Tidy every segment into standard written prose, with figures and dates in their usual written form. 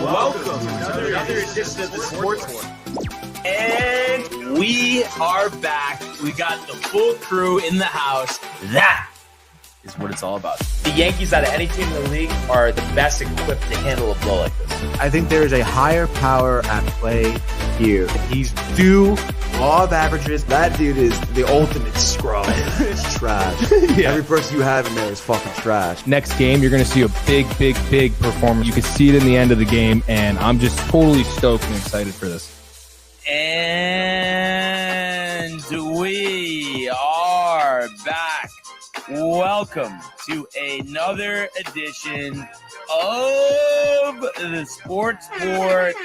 Welcome to another edition of the Sports War. And we are back. We got the full crew in the house. That is what it's all about. The Yankees, out of any team in the league, are the best equipped to handle a blow like this. I think there is a higher power at play here. He's due law of averages. That dude is the ultimate scrub. It's trash. Yeah. Every person you have in there is fucking trash. Next game, you're going to see a big performance. You can see it in the end of the game, and I'm just totally stoked and excited for this. And we are back. Welcome to another edition of the Sports Board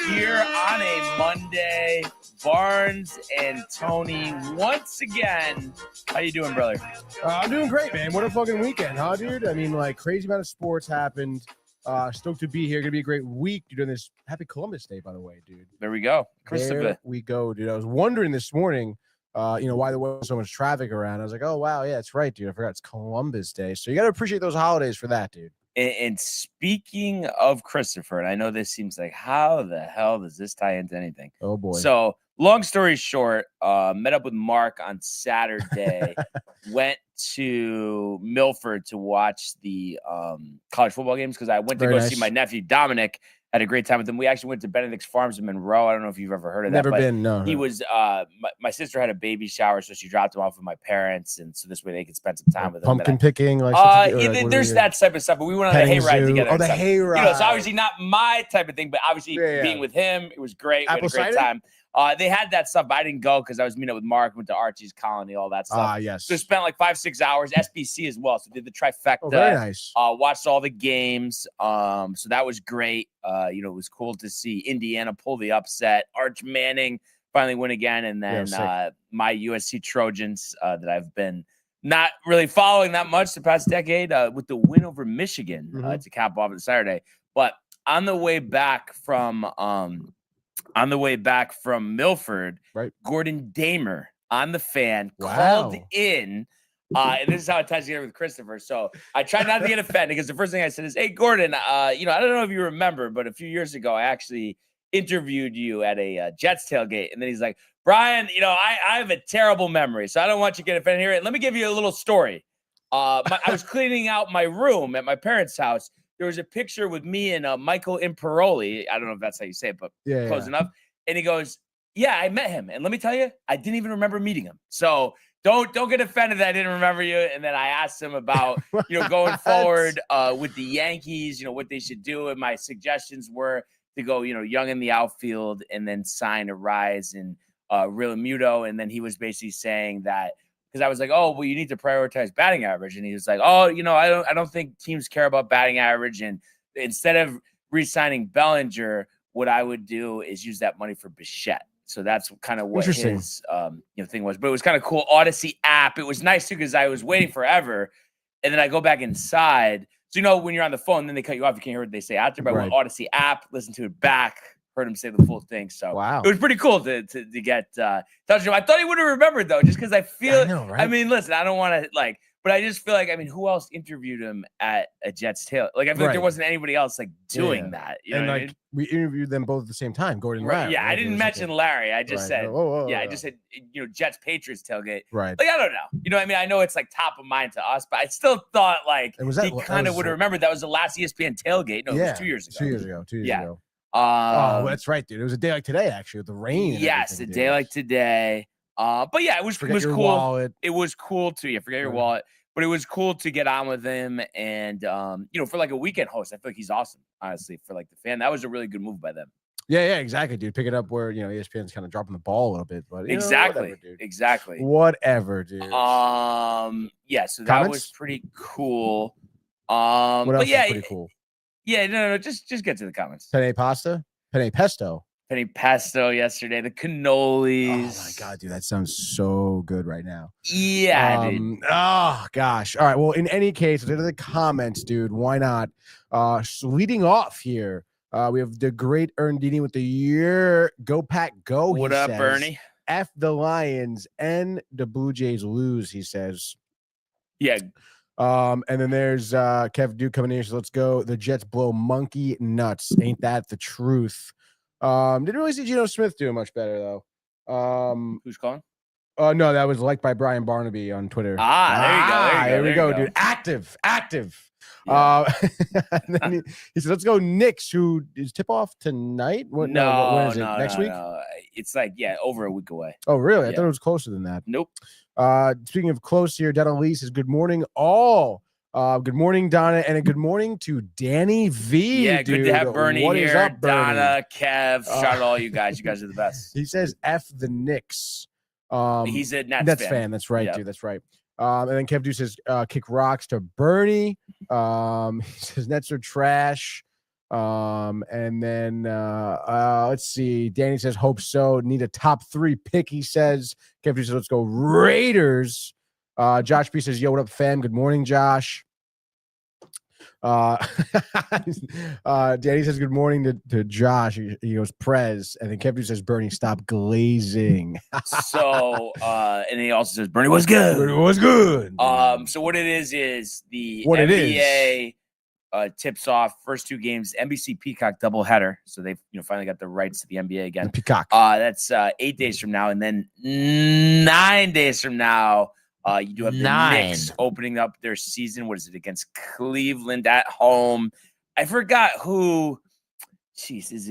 here on a Monday. Barnes and Tony once again. How you doing, brother? I'm doing great, man. What a fucking weekend, huh, dude? I mean, like, crazy amount of sports happened. Stoked to be here. Gonna be a great week. You're doing this. Happy Columbus Day, by the way, dude. There we go. Christopher. There we go, dude. I was wondering this morning, why there was so much traffic around. I was like, oh, wow, yeah, that's right, dude. I forgot it's Columbus Day. So you got to appreciate those holidays for that, dude. And speaking of Christopher, and I know this seems like, how the hell does this tie into anything? Oh, boy. So, long story short, met up with Mark on Saturday, went to Milford to watch the college football games because I went to see my nephew, Dominic. Had a great time with him. We actually went to Benedict's Farms in Monroe. I don't know if you've ever heard of that. Never been, no. He was, my sister had a baby shower, so she dropped him off with my parents, and so this way they could spend some time with him. Pumpkin picking? There's that type of stuff, but we went on a hayride together. Oh, the hayride. You know, it's obviously not my type of thing, but obviously being with him, it was great. We had a great time. They had that stuff, but I didn't go because I was meeting up with Mark, went to Archie's Colony, all that stuff. Yes. So spent like 5-6 hours, SBC as well. So did the trifecta. Oh, very nice. Watched all the games. So that was great. It was cool to see Indiana pull the upset. Arch Manning finally win again. And then my USC Trojans that I've been not really following that much the past decade with the win over Michigan to cap off the Saturday. But on the way back from Milford, right, Gordon Damer on the fan called in. And this is how it ties together with Christopher. So I tried not to get offended because the first thing I said is, hey, Gordon, I don't know if you remember, but a few years ago, I actually interviewed you at a Jets tailgate. And then he's like, Brian, I have a terrible memory, so I don't want you to get offended here. And let me give you a little story. I was cleaning out my room at my parents' house. There was a picture with me and Michael Imperoli. I don't know if that's how you say it, but close enough. And he goes, yeah, I met him. And let me tell you, I didn't even remember meeting him. So don't get offended that I didn't remember you. And then I asked him about, going forward with the Yankees, what they should do. And my suggestions were to go, young in the outfield and then sign a rise in Real Muto. And then he was basically saying that, because I was like, oh, well, you need to prioritize batting average. And he was like, oh, I don't think teams care about batting average. And instead of re-signing Bellinger, what I would do is use that money for Bichette. So that's kind of what his thing was. But it was kind of cool. Odyssey app. It was nice too because I was waiting forever. And then I go back inside. So when you're on the phone, then they cut you off. You can't hear what they say out there. But I went Odyssey app, listen to it back. Heard him say the full thing. So wow, it was pretty cool to get touch him. I thought he would have remembered though, just because I feel. I know, right? I mean, listen, I don't want to but I just feel like, who else interviewed him at a Jets tail? Like, I feel like there wasn't anybody else doing that. We interviewed them both at the same time, Gordon and Larry. Yeah, I didn't mention Larry. I just said, I just said, Jets Patriots tailgate. Right. Like, I don't know. I know it's top of mind to us, but I still thought he kind of would have remembered that was the last ESPN tailgate. No, it was 2 years ago. 2 years ago. 2 years ago. That's right, dude. It was a day like today, actually, with the rain. Yes, a day like today. But yeah, it was cool. Wallet. It was cool too. Forget your wallet. But it was cool to get on with him, and for a weekend host, I feel like he's awesome. Honestly, for the fan, that was a really good move by them. Yeah, exactly, dude. Pick it up where ESPN's kind of dropping the ball a little bit, but exactly, whatever, dude. Yeah, so that was pretty cool. What else is pretty cool? Yeah, no, just get to the comments. Penne pasta, penne pesto. Penny pesto yesterday, the cannolis. Oh my god, dude, that sounds so good right now. Yeah, dude. Oh gosh. All right. Well, in any case, let's get to the comments, dude. Why not? So leading off here, we have the great Erndini with the year. Go Pack, go. What up, Ernie? F the Lions and the Blue Jays lose, he says. Yeah. And then there's Kev Duke coming in. So let's go. The Jets blow monkey nuts. Ain't that the truth? Didn't really see Geno Smith doing much better though. Who's calling? No, that was liked by Brian Barnaby on Twitter. There we go, dude. Active. Yeah. And then he said, "Let's go, Knicks." Who is tip off tonight? When is it? Next week? No. It's like over a week away. Oh, really? I thought it was closer than that. Nope. Speaking of close here, Donna Lee says, "Good morning, all." Good morning, Donna, and a good morning to Danny V. Yeah, dude. good to have Bernie what here. Is up, Bernie? Donna, Kev, shout out to all you guys. You guys are the best. He says, "F the Knicks." He's a Nets fan. That's right, dude. That's right. And then Kev Dude says, "Kick rocks to Bernie." He says, "Nets are trash." And then let's see. Danny says, "Hope so. Need a top 3 pick." He says, Kev Dude says, "Let's go Raiders." Josh B says, "Yo, what up, fam? Good morning, Josh." Danny says, "Good morning to Josh." He goes, "Prez," and then Kevin says, "Bernie, stop glazing." So, and he also says, "Bernie was good." Bernie was good. So what it is the NBA tips off first 2 games, NBC Peacock doubleheader. So they've finally got the rights to the NBA again. The Peacock. That's 8 days from now, and then 9 days from now. You do have the Knicks opening up their season. What is it, against Cleveland at home? I forgot who. Jeez, is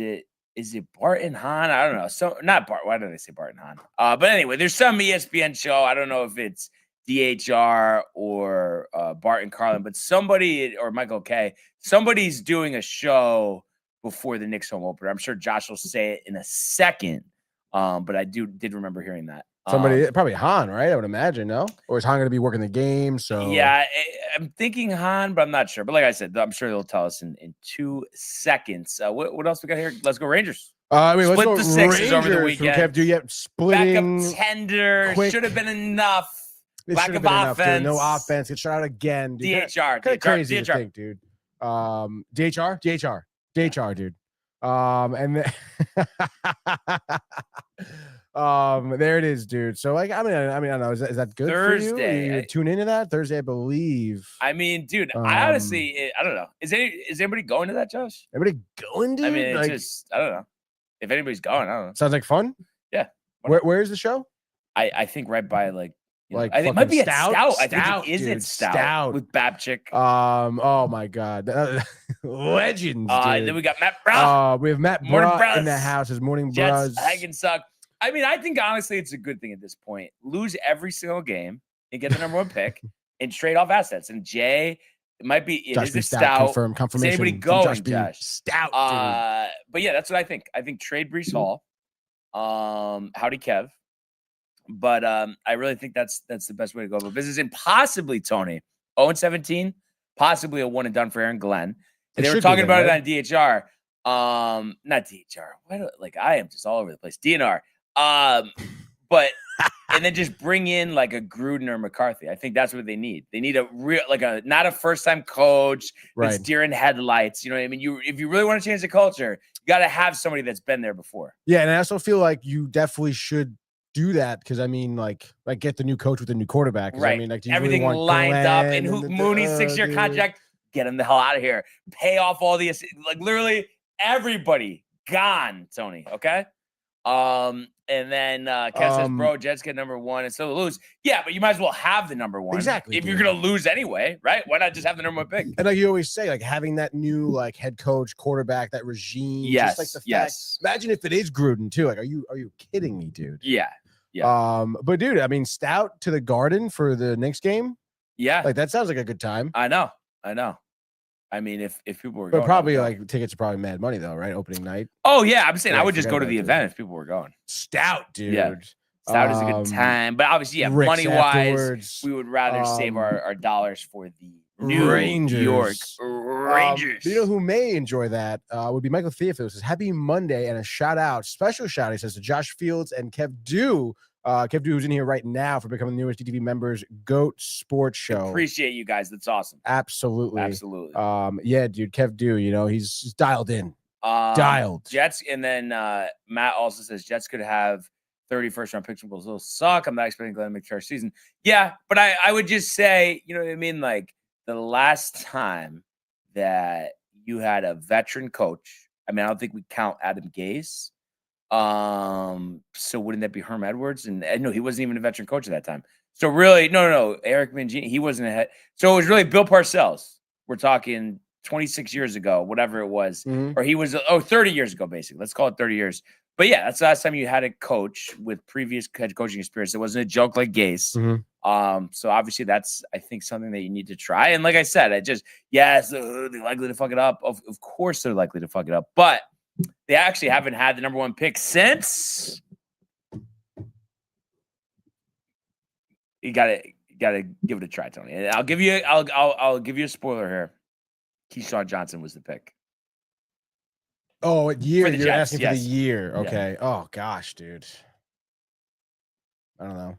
it Barton Hahn? I don't know. So not Bart. Why did I say Barton Hahn? But anyway, there's some ESPN show. I don't know if it's DHR or Barton Carlin, but somebody or Michael K. Somebody's doing a show before the Knicks home opener. I'm sure Josh will say it in a second. But I did remember hearing that. Somebody, probably Hahn, right? I would imagine, no? Or is Hahn going to be working the game? So yeah, I'm thinking Hahn, but I'm not sure. But like I said, I'm sure they'll tell us in 2 seconds. What else we got here? Let's go Rangers. Let's Split go the Sixers Rangers over the weekend. Splitting. Backup tender. Should have been enough. Lack of offense. No offense. Get shut out again. Dude. DHR. Kind of crazy to think, dude. DHR, dude. And then there it is, dude. So I don't know. Is that good Thursday? For you? You tune into that Thursday, I believe. I mean, dude, I honestly, I don't know. Is anybody going to that, Josh? Everybody going, dude? I mean, it's just, I don't know. If anybody's going, I don't know. Sounds like fun. Yeah. Where is the show? I think right by I think it might be Stout. at Stout. I think it is dude, at Stout with Babchick. Oh my God, legends. Dude. Then we got Matt Brown. We have Matt Brown in the house. His morning bros. I can suck. I mean, I think honestly, it's a good thing at this point. Lose every single game and get the number 1 pick and trade off assets. And Jay, it might be Josh is Stout. Confirmation. Is anybody going, Josh? Stout. But yeah, that's what I think. I think trade Breece Hall. Howdy Kev. But I really think that's the best way to go about business. And possibly, Tony, 0-17, possibly a one and done for Aaron Glenn. And they were talking about it on DHR. Not DHR. I am just all over the place. DNR. But and then just bring in like a Gruden or McCarthy. I think that's what they need. They need a real, not a first time coach that's deer in headlights. You know what I mean? If you really want to change the culture, you got to have somebody that's been there before. Yeah, and I also feel like you definitely should do that because I mean, get the new coach with the new quarterback. Right. I mean, do you everything really want lined up, and Mooney's 6-year contract. Get him the hell out of here. Pay off all the literally everybody gone, Tony. Okay. And then Kev says, "Bro, Jets get number 1 and still lose." Yeah, but you might as well have the number 1. Exactly. If you're gonna lose anyway, right? Why not just have the number 1 pick? And like you always say, having that new head coach, quarterback, that regime. Yes. Just the fact. Imagine if it is Gruden too. Are you kidding me, dude? Yeah. Yeah. But dude, I mean, Stout to the Garden for the next game. Yeah. That sounds like a good time. I know. I mean, if people were but going, probably tickets are probably mad money though, right? Opening night. Oh yeah, I'm saying I would just go to the event if people were going. Stout, dude. Yeah. Stout is a good time, but obviously, yeah, money wise, we would rather save our dollars for the New Rangers. York Rangers. You know who may enjoy that would be Michael Theophilus. Says happy Monday and a special shout out. He says to Josh Fields and Kev Dew. Kev Dew, who's in here right now for becoming the newest DTV members, GOAT Sports Show. Appreciate you guys. That's awesome. Absolutely. Yeah, dude, Kev Dew, he's dialed in. Dialed. Jets, and then Matt also says Jets could have 30 first-round picks will still suck. I'm not expecting Glenn to make the season. Yeah, but I would just say, you know what I mean? the last time that you had a veteran coach? I mean, I don't think we count Adam Gase. So wouldn't that be Herm Edwards? And no, he wasn't even a veteran coach at that time. So really, no. Eric Mangini, he wasn't a head. So it was really Bill Parcells. We're talking 26 years ago, whatever it was. Or he was, 30 years ago, basically. Let's call it 30 years. But yeah, that's the last time you had a coach with previous head coaching experience. It wasn't a joke like Gase. So obviously that's, I think, something that you need to try. And like I said, they're likely to fuck it up. Of course they're likely to fuck it up. But they actually haven't had the number one pick since. You gotta give it a try, Tony. And I'll give you a spoiler here. Keyshawn Johnson was the pick. Oh, year. You're Jets, asking for the year. Okay. Yeah. Oh gosh, dude. I don't know.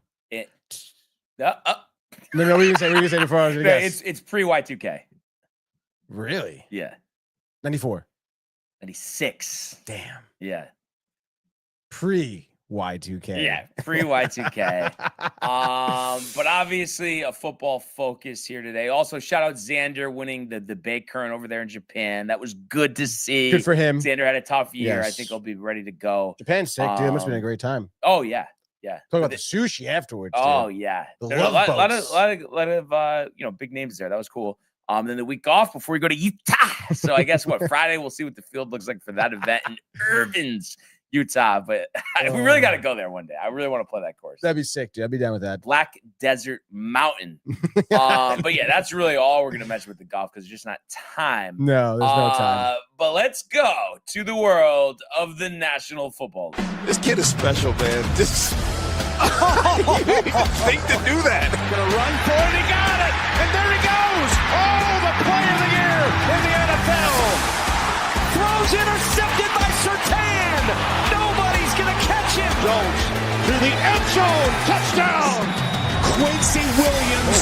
No, we can say before I was gonna guess. It's pre Y2K. Really? Yeah. 94. 96. Damn. Yeah. Pre Y2K. Yeah, pre Y2K. But obviously a football focus here today. Also, shout out Xander winning the debate current over there in Japan. That was good to see. Good for him. Xander had a tough year. Yes. I think he'll be ready to go. Japan's sick, dude. It must have been a great time. Oh yeah. Yeah. Talk about the sushi afterwards. Oh dude. yeah. The There were a love lot boats. of big names there. That was cool. Then the week off before we go to Utah. So I guess Friday we'll see what the field looks like for that event in Irvins, Utah. But we really got to go there one day. I really want to play that course. That'd be sick, dude. I'd be down with that. Black Desert Mountain. But yeah, that's really all we're gonna mention with the golf because there's just not time. No, there's no time. But let's go to the world of the National Football League. This kid is special, man. You didn't think to do that. Gonna run for it. He got it. And there he goes. Oh, the play of the year in the NFL. Throws intercepted by Surtain. Nobody's gonna catch him. Jones to the end zone. Touchdown. Quincy Williams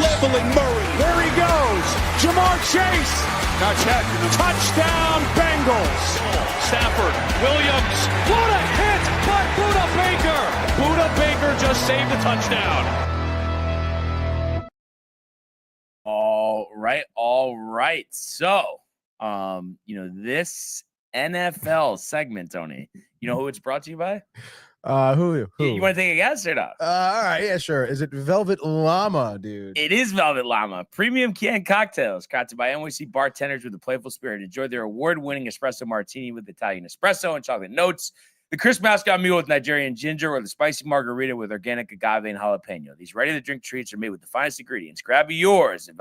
leveling Murray. There he goes. Jamar Chase. Not yet. Touchdown Bengals. Stafford. Williams. What a hit by Buda Baker. Buda Baker just saved the touchdown. All right. So, this NFL segment, Tony, you know who it's brought to you by? Who? You want to take a guess or not? All right, yeah, sure. Is it Velvet Llama, dude? It is Velvet Llama. Premium canned cocktails crafted by NYC bartenders with a playful spirit. Enjoy their award-winning espresso martini with Italian espresso and chocolate notes, the crisp mascot mule with Nigerian ginger, or the spicy margarita with organic agave and jalapeno. These ready-to-drink treats are made with the finest ingredients. Grab yours at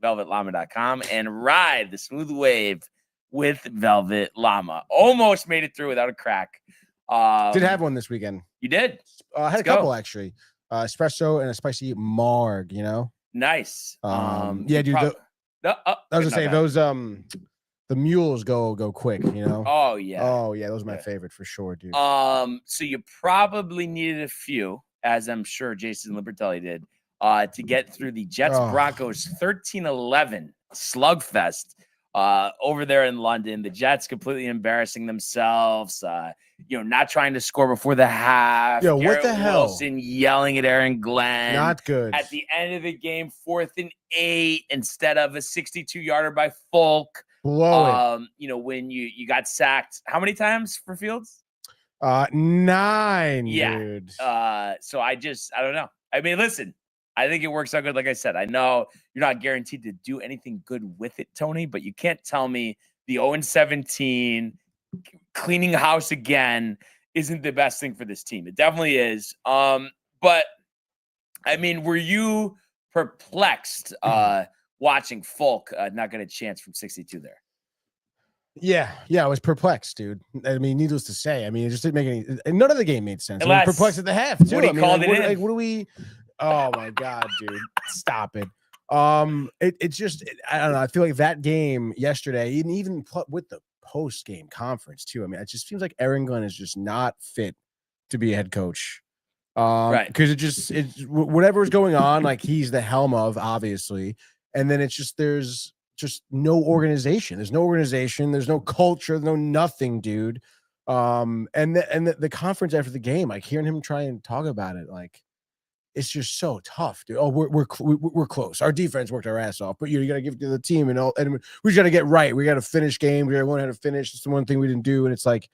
velvetllama.com and ride the smooth wave with Velvet Llama. Almost made it through without a crack. Did have one this weekekend. You did? I had a couple actually. Espresso and a spicy marg, Nice. Yeah, dude. I was gonna say those the mules go quick, Oh yeah. Oh yeah, those are my favorite for sure, dude. So you probably needed a few, as I'm sure Jason Libertelli did, to get through the Jets Broncos 13-11 slugfest over there in London. The Jets completely embarrassing themselves, not trying to score before the half. Yo, what the hell? Wilson yelling at Aaron Glenn. Not good. At the end of the game, 4th and 8 instead of a 62-yarder by Folk. Blow it. When you got sacked, how many times for Fields? 9, yeah. Dude. So I don't know. I mean, listen, I think it works out good. Like I said, I know you're not guaranteed to do anything good with it, Tony, but you can't tell me the 0-17 cleaning house again isn't the best thing for this team. It definitely is. But I mean, were you perplexed watching Folk not get a chance from 62 there? Yeah, I was perplexed, dude. I mean, needless to say, it just didn't make any. None of the game made sense. I was perplexed at the half too. What he called it in. What do we? Oh my god, dude! Stop it. It's just I don't know. I feel like that game yesterday, even with the post-game conference too. It just seems like Aaron Glenn is just not fit to be a head coach. Right? Because it's whatever is going on, like he's the helm of, obviously, and then there's just no organization. There's no organization. There's no culture. No nothing, dude. And the conference after the game, like hearing him try and talk about it, like it's just so tough, dude. Oh, we're close. Our defense worked our ass off, but you got to give it to the team, and we got to get right. We got to finish games. We got to learn how to finish. It's the one thing we didn't do, and it's like,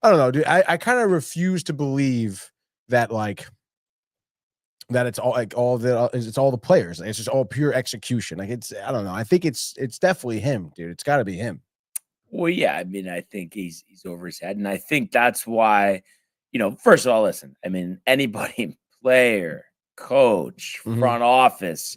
I don't know, dude. I kind of refuse to believe that that it's all it's all the players. It's just all pure execution. Like I don't know. I think it's definitely him, dude. It's got to be him. Well, yeah. I mean, I think he's over his head, and I think that's why. First of all, listen. I mean, anybody, player, coach, front office,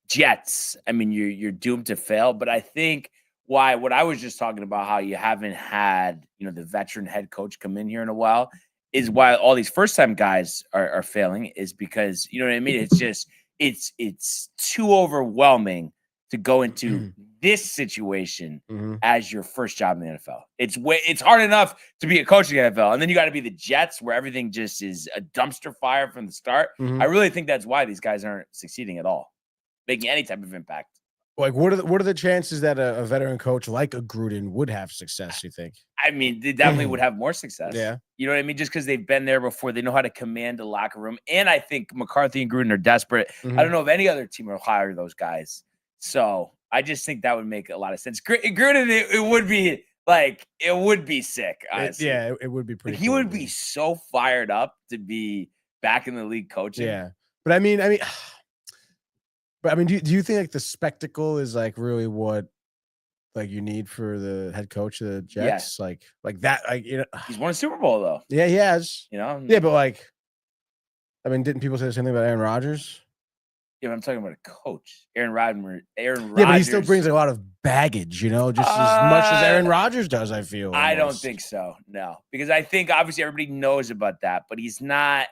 Jets. I mean, you're doomed to fail. But I think what I was just talking about, how you haven't had the veteran head coach come in here in a while, is why all these first time guys are failing, is because you know what I mean. It's just it's too overwhelming to go into this situation as your first job in the NFL. It's hard enough to be a coach in the NFL, and then you got to be the Jets, where everything just is a dumpster fire from the start. I really think that's why these guys aren't succeeding at all, making any type of impact. Like, what are the chances that a veteran coach like a Gruden would have success, you think? I mean, they definitely would have more success. Yeah. You know what I mean? Just because they've been there before. They know how to command a locker room. And I think McCarthy and Gruden are desperate. I don't know if any other team will hire those guys. So I just think that would make a lot of sense. Gruden, it would be sick, honestly. It would be pretty He would be so fired up to be back in the league coaching. Yeah. But I mean, do you think like the spectacle is like really what like you need for the head coach of the Jets? Yeah. Like that, He's won a Super Bowl though. Yeah, he has. Yeah, but like, I mean, didn't people say the same thing about Aaron Rodgers? Yeah, but I'm talking about a coach. Aaron Rodgers. Yeah, but he still brings a lot of baggage, just as much as Aaron Rodgers does, I feel. I don't think so, no. Because I think obviously everybody knows about that, but he's not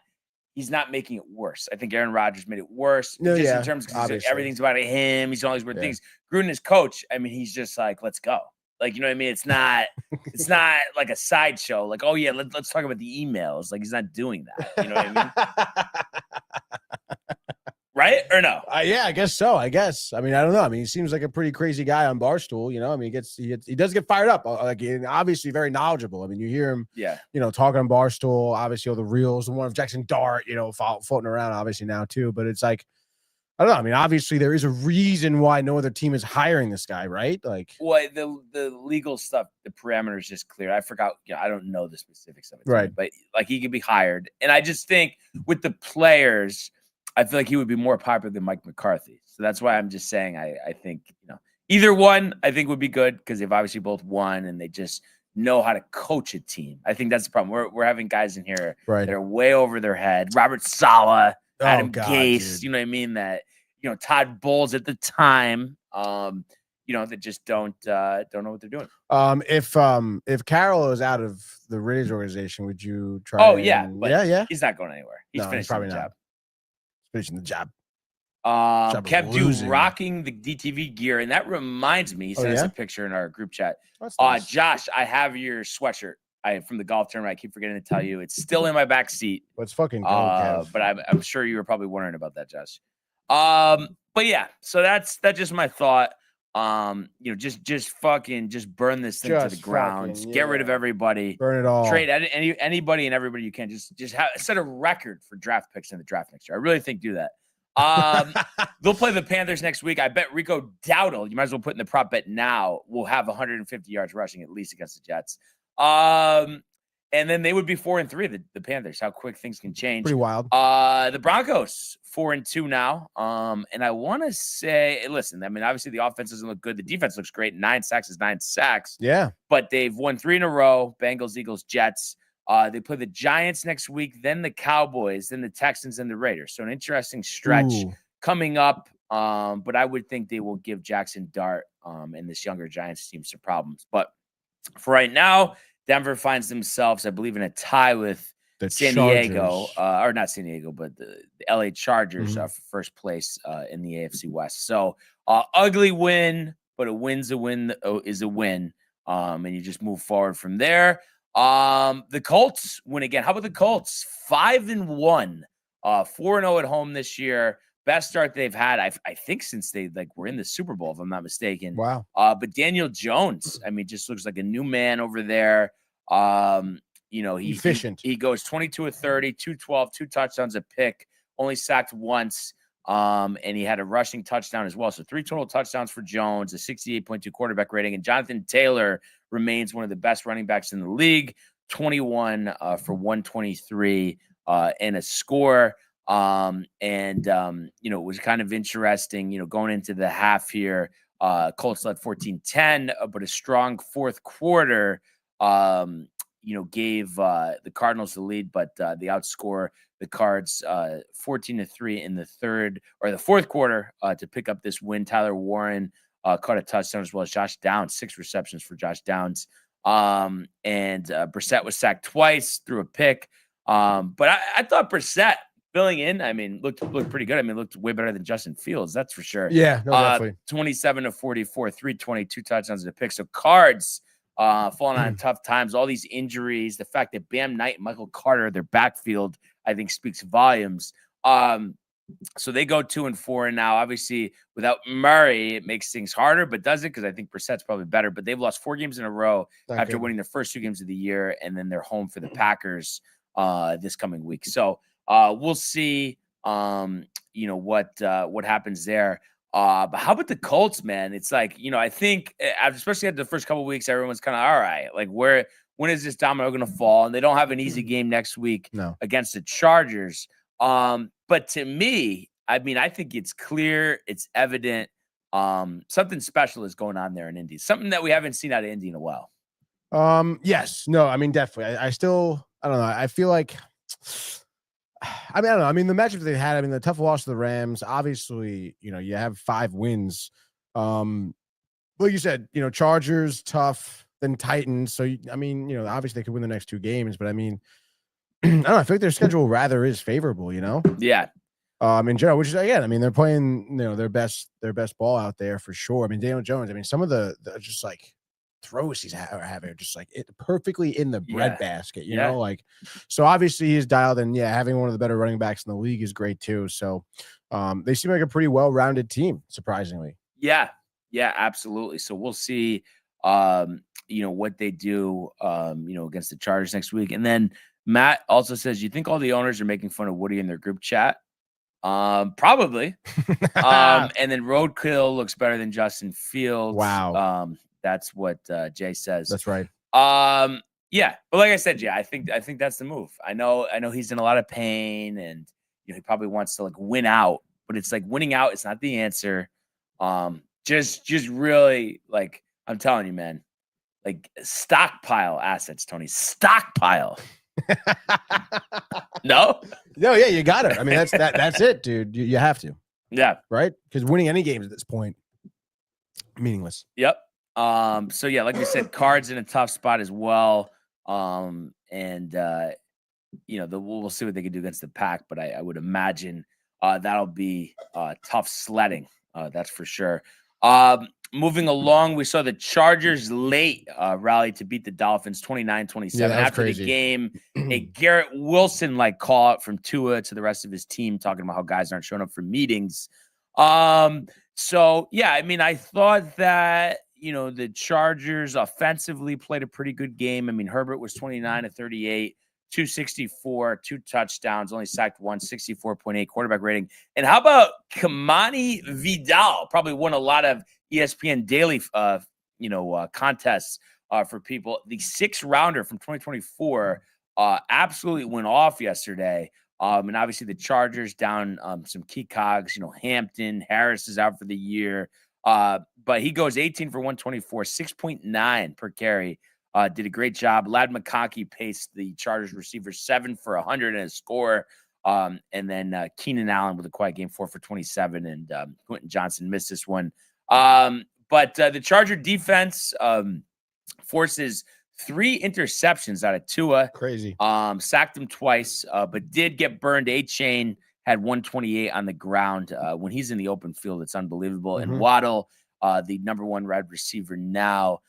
making it worse. I think Aaron Rodgers made it worse. In terms of everything's about him. He's doing all these weird things. Gruden is coach. I mean, he's just like, let's go. Like, you know what I mean? It's not like a sideshow. Like, oh yeah, let's talk about the emails. Like, he's not doing that. You know what I mean? Right or no? Yeah, I guess so. I guess. I mean, I don't know. I mean, he seems like a pretty crazy guy on Barstool. I mean, he does get fired up. Like, obviously very knowledgeable. I mean, you hear him, talking on Barstool. Obviously, all the reels, the one of Jackson Dart, floating around. Obviously now too, but it's like, I don't know. I mean, obviously there is a reason why no other team is hiring this guy, right? Like, well, the legal stuff, the parameters just clear. I forgot. I don't know the specifics of it, right? But like, he could be hired, and I just think with the players, I feel like he would be more popular than Mike McCarthy. So that's why I'm just saying I think, either one I think would be good, because they've obviously both won and they just know how to coach a team. I think that's the problem. We're having guys in here that are way over their head. Robert Saleh, Adam Gase, dude. you know what I mean? That, Todd Bowles at the time, that just don't know what they're doing. If Carroll is out of the Raiders organization, would you try? Oh yeah, yeah. He's not going anywhere. He's finishing the job. Finishing the job. Kept rocking the DTV gear, and that reminds me, he sent us a picture in our group chat. Nice. Josh, I have your sweatshirt. From the golf tournament. I keep forgetting to tell you, it's still in my back seat. Let's fucking go, Kev. But I'm sure you were probably wondering about that, Josh. But yeah, so that's just my thought. Just burn this thing to the ground. Get rid of everybody. Burn it all. Trade anybody and everybody you can. Just set a record for draft picks in the draft next year. I really think do that. They'll play the Panthers next week. I bet Rico Dowdle, you might as well put in the prop bet now, will have 150 yards rushing at least against the Jets. And then they would be 4-3, the Panthers. How quick things can change. Pretty wild. The Broncos 4-2 now. And I want to say, listen, I mean, obviously the offense doesn't look good. The defense looks great. 9 sacks is 9 sacks. Yeah. But they've won 3 in a row. Bengals, Eagles, Jets. They play the Giants next week, then the Cowboys, then the Texans, and the Raiders. So an interesting stretch coming up. But I would think they will give Jackson Dart and this younger Giants team some problems. But for right now, Denver finds themselves, I believe, in a tie with the San Diego, or not San Diego, but the LA Chargers for first place in the AFC West. So ugly win, but a win's a win is a win. And you just move forward from there. The Colts win again. How about the Colts? 5-1, 4-0 at home this year. Best start they've had, I think, since they were in the Super Bowl, if I'm not mistaken. Wow. But Daniel Jones, I mean, just looks like a new man over there. Efficient. He goes 22 of 30, 212, 2 touchdowns, a pick only sacked once. And he had a rushing touchdown as well. So 3 total touchdowns for Jones, a 68.2 quarterback rating. And Jonathan Taylor remains one of the best running backs in the league, 21 for 123 and a score. It was kind of interesting, going into the half here. Colts led 14-10, but a strong fourth quarter, gave the Cardinals the lead, but they outscore the Cards 14-3 in the fourth quarter to pick up this win. Tyler Warren caught a touchdown as well as Josh Downs, 6 receptions for Josh Downs. Brissett was sacked twice, threw a pick. But I thought Brissett filling in, looked pretty good. Looked way better than Justin Fields, that's for sure. Yeah, no, definitely. 27-44, 322 touchdowns and a pick. So Cards falling on tough times, all these injuries, the fact that Bam Knight and Michael Carter, their backfield, I think speaks volumes. So they go 2-4, and now obviously without Murray, it makes things harder, but does it? Because I think Brissett's probably better. But they've lost 4 games in a row after winning their first 2 games of the year, and then they're home for the Packers this coming week. So we'll see, what happens there. But how about the Colts, man? It's like, I think especially after the first couple of weeks, everyone's kind of all right. Like, when is this domino going to fall? And they don't have an easy game next week against the Chargers. But to me, I think it's clear, it's evident, something special is going on there in Indy. Something that we haven't seen out of Indy in a while. Yes, no, definitely. I don't know. I feel like, I don't know. The matchup they had, the tough loss to the Rams, obviously, you have 5 wins. Like you said, Chargers tough, then Titans. So, obviously they could win the next 2 games, but I don't know. I feel like their schedule rather is favorable, Yeah. In general, which is, again, they're playing, their best ball out there for sure. Daniel Jones, some of the just like throws he's having are just like it perfectly in the breadbasket, you know, like, so obviously he's dialed in. Yeah. Having one of the better running backs in the league is great too. So, they seem like a pretty well-rounded team, surprisingly. Yeah. Yeah, absolutely. So we'll see, what they do, against the Chargers next week. And then Matt also says, you think all the owners are making fun of Woody in their group chat? Probably. And then Roadkill looks better than Justin Fields. Wow. That's what Jay says. That's right. Yeah, but like I said, I think that's the move. I know he's in a lot of pain, and he probably wants to win out, but it's like winning out is not the answer. Just really, I'm telling you, man, stockpile assets, Tony. Stockpile. No, yeah, you got it. That's it, dude. You have to. Yeah. Right? Because winning any games at this point, meaningless. Yep. So yeah, like we said, Cards in a tough spot as well. We'll see what they can do against the Pack, but I would imagine that'll be tough sledding. That's for sure. Moving along, we saw the Chargers late rally to beat the Dolphins 29-27. After crazy. The game, a Garrett Wilson call out from Tua to the rest of his team, talking about how guys aren't showing up for meetings. So yeah, I thought that the Chargers offensively played a pretty good game. Herbert was 29-38, 264, 2 touchdowns, only sacked 1, 64.8 quarterback rating. And how about Kamani Vidal? Probably won a lot of ESPN daily, contests for people. The 6th rounder from 2024 absolutely went off yesterday. And obviously the Chargers down some key cogs. Hampton, Harris is out for the year. But he goes 18 for 124, 6.9 per carry. Did a great job. Ladd McConkey paced the Chargers receiver 7 for 100 and a score. And then Keenan Allen with a quiet game, 4 for 27. And Quentin Johnson missed this one. But the Charger defense forces 3 interceptions out of Tua. Crazy. Sacked him twice, but did get burned. A-Chain had 128 on the ground. When he's in the open field, it's unbelievable. And Waddle, the number 1 wide receiver now,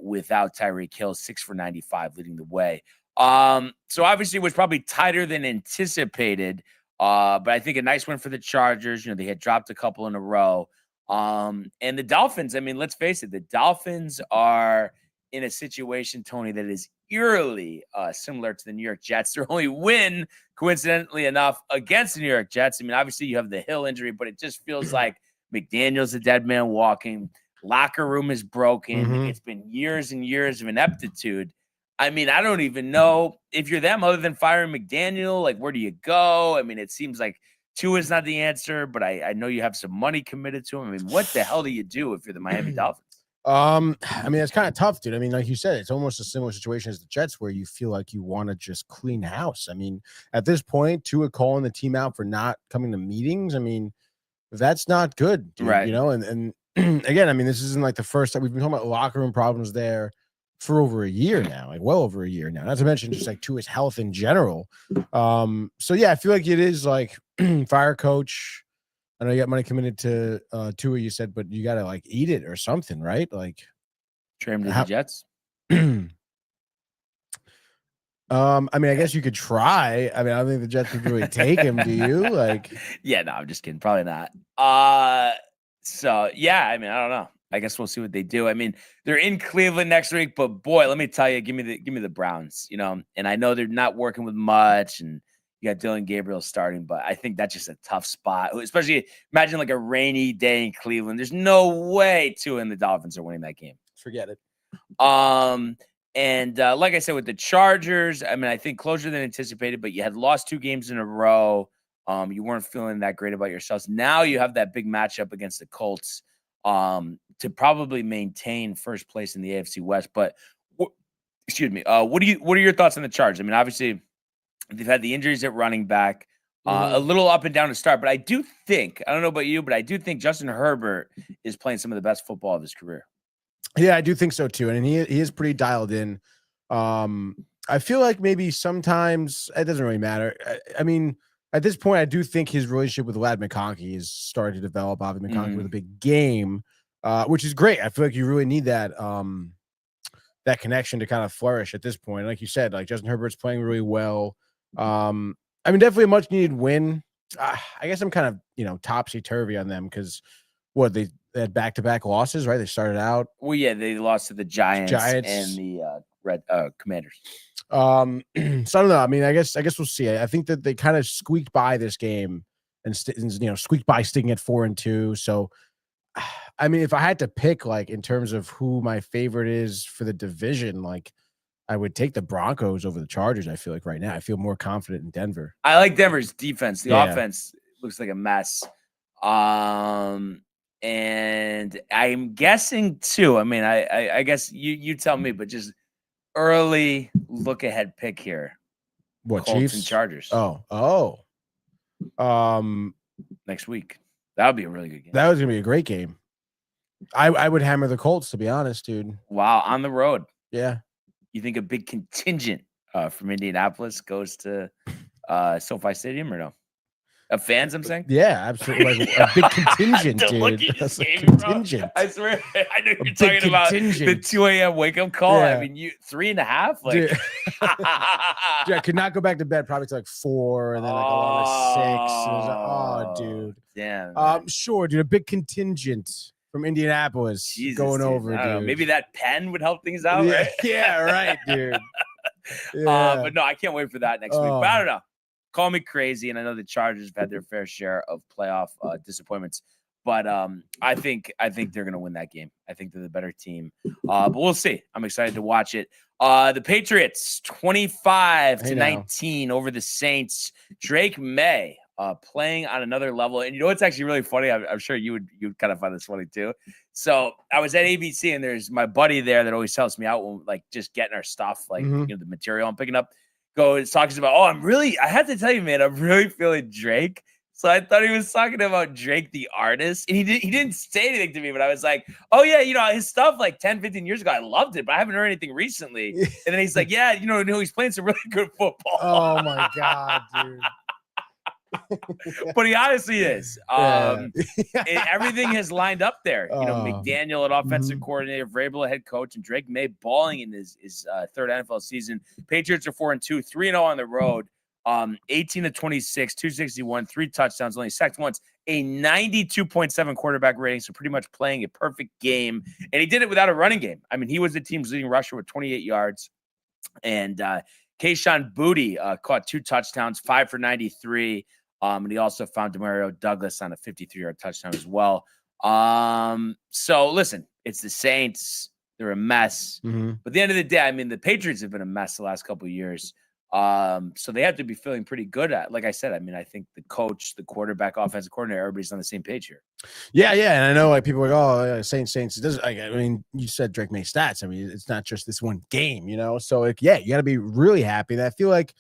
without Tyreek Hill, 6 for 95, leading the way. So obviously it was probably tighter than anticipated. But I think a nice win for the Chargers. They had dropped a couple in a row. And the Dolphins, let's face it, the Dolphins are in a situation, Tony, that is eerily similar to the New York Jets. Their only win, coincidentally enough, against the New York Jets. I mean, obviously you have the Hill injury, but it just feels like McDaniel's a dead man walking. Locker room is broken. It's been years and years of ineptitude. I mean, I don't even know if you're them other than firing McDaniel. Like, where do you go? I mean, it seems like Tua is not the answer, but I know you have some money committed to him. I mean, what the hell do you do if you're the Miami Dolphins? I mean, it's kind of tough, dude. I mean, like you said, it's almost a similar situation as the Jets where you feel like you want to just clean house. I mean, at this point, Tua calling the team out for not coming to meetings, I mean, that's not good, dude, right? You know, and again, I mean, this isn't like the first time we've been talking about locker room problems there for over a year now, like well over a year now. Not to mention just like Tua's health in general. So yeah, I feel like it is like fire coach. I know you got money committed to Tua, you said, but you got to like eat it or something, right? Like trade him to the Jets. I mean, I guess you could try. I mean, I don't think the Jets would really take him. Do you? Like, yeah, no, I'm just kidding. Probably not. So yeah, I mean, I don't know. I guess we'll see what they do. I mean, they're in Cleveland next week, but boy, let me tell you, give me the Browns, you know. And I know they're not working with much, and you got Dylan Gabriel starting, but I think that's just a tough spot. Especially imagine like a rainy day in Cleveland. There's no way Tua and the Dolphins are winning that game. forget it. And like I said, with the Chargers, I mean, I think closer than anticipated, but you had lost 2 games in a row. You weren't feeling that great about yourselves. Now you have that big matchup against the Colts to probably maintain first place in the AFC West. But excuse me, what are your thoughts on the Chargers? I mean, obviously they've had the injuries at running back, a little up and down to start, but I do think, I don't know about you, but I do think Justin Herbert is playing some of the best football of his career. Yeah, I do think so too. And he is pretty dialed in. I feel like maybe sometimes it doesn't really matter. I mean, at this point, I do think his relationship with Ladd McConkey is starting to develop. Obviously, McConkey with a big game, which is great. I feel like you really need that that connection to kind of flourish at this point. Like you said, like Justin Herbert's playing really well. I mean, definitely a much needed win. I guess I'm kind of topsy-turvy on them because they had back-to-back losses, right? They started out. Well, yeah, they lost to the Giants. And the Commanders. So I don't know. I mean, I guess we'll see. I think that they kind of squeaked by this game and squeaked by sticking at 4-2. So, I mean, if I had to pick, like in terms of who my favorite is for the division, like I would take the Broncos over the Chargers. I feel like right now I feel more confident in Denver. I like Denver's defense. The offense looks like a mess. And I'm guessing too. I mean, I guess you tell me, but just early look ahead pick here. What, Colts Chiefs and Chargers? Next week. That would be a really good game. That was gonna be a great game. I would hammer the Colts, to be honest, dude. Wow, on the road. Yeah. You think a big contingent from Indianapolis goes to SoFi Stadium or no? Of fans, I'm saying? Yeah, absolutely. Like a big contingent, dude. That's a contingent. I swear, I know you're talking about the 2 a.m. wake-up call. Yeah. I mean, 3.5? Like, dude, I could not go back to bed probably till like 4 and then like around 6. And it was like, dude. Damn. Sure, dude. A big contingent from Indianapolis going over, dude. Maybe that pen would help things out, right? Yeah, right, dude. Yeah. But no, I can't wait for that next week. But I don't know. Call me crazy, and I know the Chargers have had their fair share of playoff disappointments, but I think they're going to win that game. I think they're the better team, but we'll see. I'm excited to watch it. The Patriots 25-19 over the Saints. Drake May playing on another level, and it's actually really funny. I'm sure you would kind of find this funny too. So I was at ABC, and there's my buddy there that always helps me out when like just getting our stuff, like the material I'm picking up. Talks about, I had to tell you, man, I'm really feeling Drake. So I thought he was talking about Drake, the artist. And he didn't say anything to me, but I was like, oh, yeah, his stuff like 10, 15 years ago, I loved it, but I haven't heard anything recently. And then he's like, yeah, he's playing some really good football. Oh, my God, dude. But he honestly is. Everything has lined up there. McDaniel at offensive coordinator, Vrabel head coach, and Drake May balling in his third NFL season. Patriots are 4-2, 3-0 on the road. 18-26, 261, 3 touchdowns, only sacked once. a 92.7 quarterback rating, so pretty much playing a perfect game. And he did it without a running game. I mean, he was the team's leading rusher with 28 yards. And Kayshon Boutte caught 2 touchdowns, 5 for 93. And he also found Demario Douglas on a 53-yard touchdown as well. So listen, it's the Saints. They're a mess. But at the end of the day, I mean, the Patriots have been a mess the last couple of years. So they have to be feeling pretty good at, like I said, I mean, I think the coach, the quarterback, offensive coordinator, everybody's on the same page here. Yeah. And I know like people are like, oh, Saints. It doesn't, I mean, you said Drake May stats. I mean, it's not just this one game, you know? So like, yeah, you got to be really happy. And I feel like,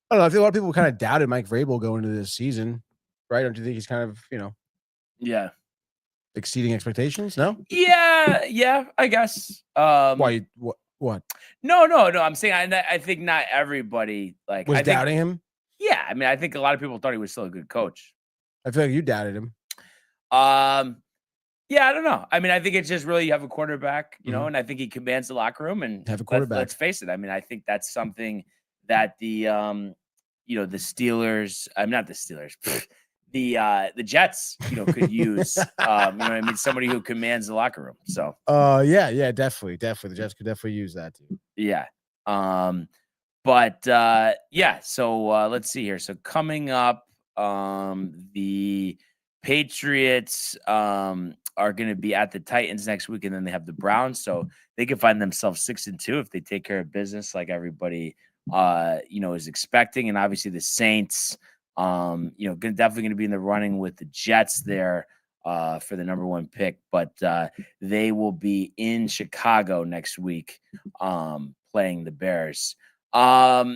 I don't know, I feel a lot of people kind of doubted Mike Vrabel going into this season, right? Don't you think he's kind of, you know, exceeding expectations? No? Yeah, I guess. Why? What? No. I'm saying I think not everybody was doubting him. Yeah, I mean, I think a lot of people thought he was still a good coach. I feel like you doubted him. Yeah, I don't know. I mean, I think it's just really you have a quarterback, you know, and I think he commands the locker room. And have a quarterback. Let's face it. I mean, I think that's something that the you know, the Steelers. I'm not the Steelers. The Jets, you know, could use. You know what I mean? Somebody who commands the locker room. So. Yeah, definitely. The Jets could definitely use that too. Yeah. Yeah. So let's see here. So coming up, the Patriots are going to be at the Titans next week, and then they have the Browns. So they could find themselves 6-2 if they take care of business, like everybody you know, is expecting. And obviously the Saints, you know, definitely going to be in the running with the Jets there for the number 1 pick, but they will be in Chicago next week playing the Bears. Yeah,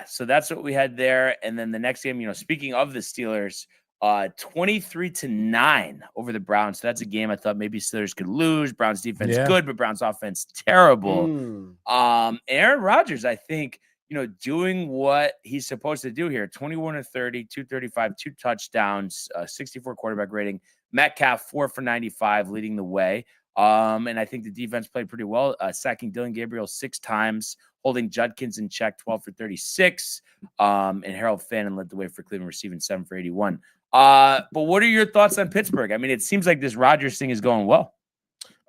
so that's what we had there. And then the next game, you know, speaking of the Steelers, 23-9 over the Browns. So that's a game I thought maybe Steelers could lose. Browns defense good, but Browns offense terrible. Aaron Rodgers, I think, you know, doing what he's supposed to do here. 21-30, 235, 2 touchdowns, 64 quarterback rating. Metcalf 4 for 95, leading the way. And I think the defense played pretty well, sacking Dylan Gabriel 6 times, holding Judkins in check 12 for 36. And Harold Fannin led the way for Cleveland, receiving 7 for 81. But what are your thoughts on Pittsburgh? I mean, it seems like this Rodgers thing is going well.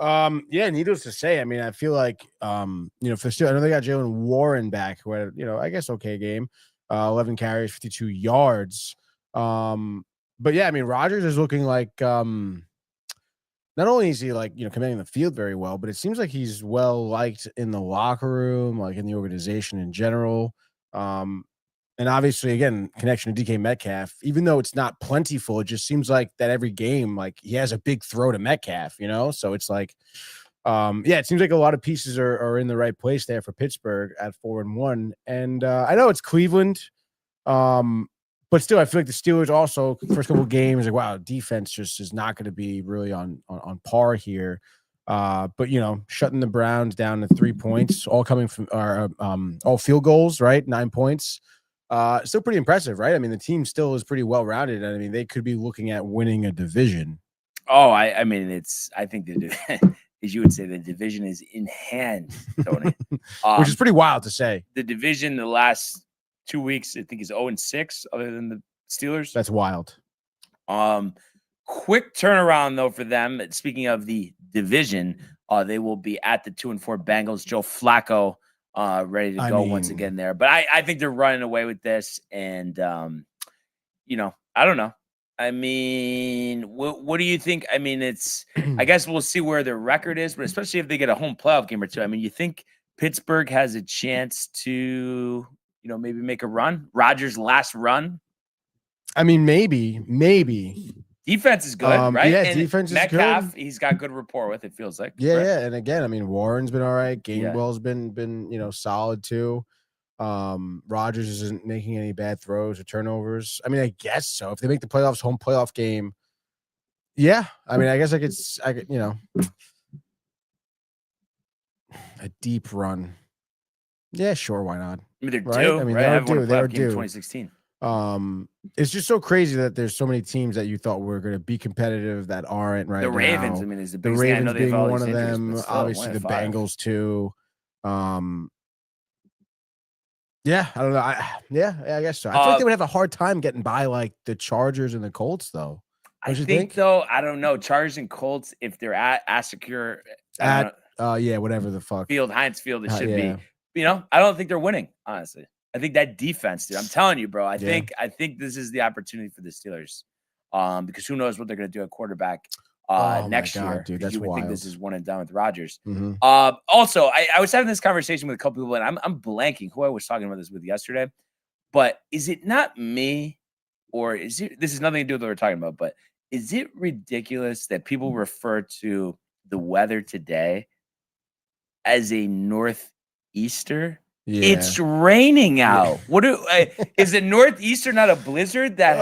Yeah, needless to say, I mean, I feel like, you know, for still, I know they got Jalen Warren back, who had, you know, I guess okay game, 11 carries, 52 yards. But yeah, I mean, Rodgers is looking like, not only is he like, you know, commanding the field very well, but it seems like he's well liked in the locker room, like in the organization in general. And obviously, again, connection to DK Metcalf, even though it's not plentiful, it just seems like that every game, like he has a big throw to Metcalf, you know? So it's like, yeah, it seems like a lot of pieces are in the right place there for Pittsburgh at 4-1. And I know it's Cleveland, but still, I feel like the Steelers also, first couple of games, like, wow, defense just is not going to be really on par here. But, you know, shutting the Browns down to 3 points, all coming from all field goals, right? 9 points. Still pretty impressive, right? I mean, the team still is pretty well-rounded. I mean, they could be looking at winning a division. Oh, I mean, I think as you would say, the division is in hand, Tony. Which is pretty wild to say. The division the last 2 weeks, I think, is 0-6, other than the Steelers. That's wild. Quick turnaround, though, for them. Speaking of the division, they will be at the 2-4 Bengals. Joe Flacco ready to go once again there. But I think they're running away with this. And, you know, I don't know. I mean, what do you think? I mean, I guess we'll see where their record is, but especially if they get a home playoff game or two. I mean, you think Pittsburgh has a chance to, you know, maybe make a run? Rodgers' last run? I mean, maybe. Defense is good, right? Yeah, and defense is Metcalf, good. he's got good rapport with, it feels like. Yeah, right? yeah. And again, I mean, Warren's been all right. Gainwell's been, you know, solid too. Rodgers isn't making any bad throws or turnovers. I mean, I guess so. If they make the playoffs, home playoff game, yeah. I mean, I guess I could, you know, a deep run. Yeah, sure, why not? I mean, they're right? due. I mean, right? they're due. 2016. It's just so crazy that there's so many teams that you thought were going to be competitive that aren't right now. The Ravens, I mean, is the biggest thing. Ravens I know being all one these of injuries, them. but still, Obviously, the 1-5. Bengals too. Yeah, I don't know. I guess so. I feel like they would have a hard time getting by like the Chargers and the Colts, though. I think though, I don't know. Chargers and Colts, if they're at Asecure, whatever the fuck Heinz Field, it should be. You know, I don't think they're winning. Honestly, I think that defense, dude. I'm telling you, bro. I think this is the opportunity for the Steelers, because who knows what they're going to do at quarterback next year. Dude, that's you would wild. think this is one and done with Rodgers. Mm-hmm. Also, I was having this conversation with a couple people, and I'm blanking who I was talking about this with yesterday. But is it not me, or is it? This has nothing to do with what we're talking about. But is it ridiculous that people refer to the weather today as a northeaster? Yeah. It's raining out. Is a northeaster not a blizzard that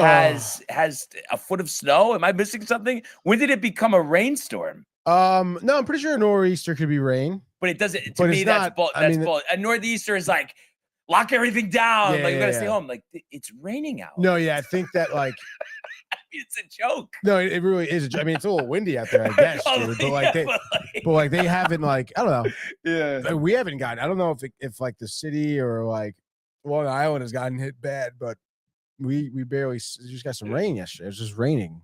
has a foot of snow? Am I missing something? When did it become a rainstorm? No, I'm pretty sure a nor'easter could be rain, but it doesn't. To me, that's bull. A northeaster is like lock everything down. You gotta stay home. Like it's raining out. No, I think that like. It's a joke. No, it really is. I mean, it's a little windy out there, I guess, dude. But they haven't like I don't know. Yeah, we haven't gotten. I don't know if like the city or like Long Island has gotten hit bad, but we barely just got some rain yesterday. It was just raining.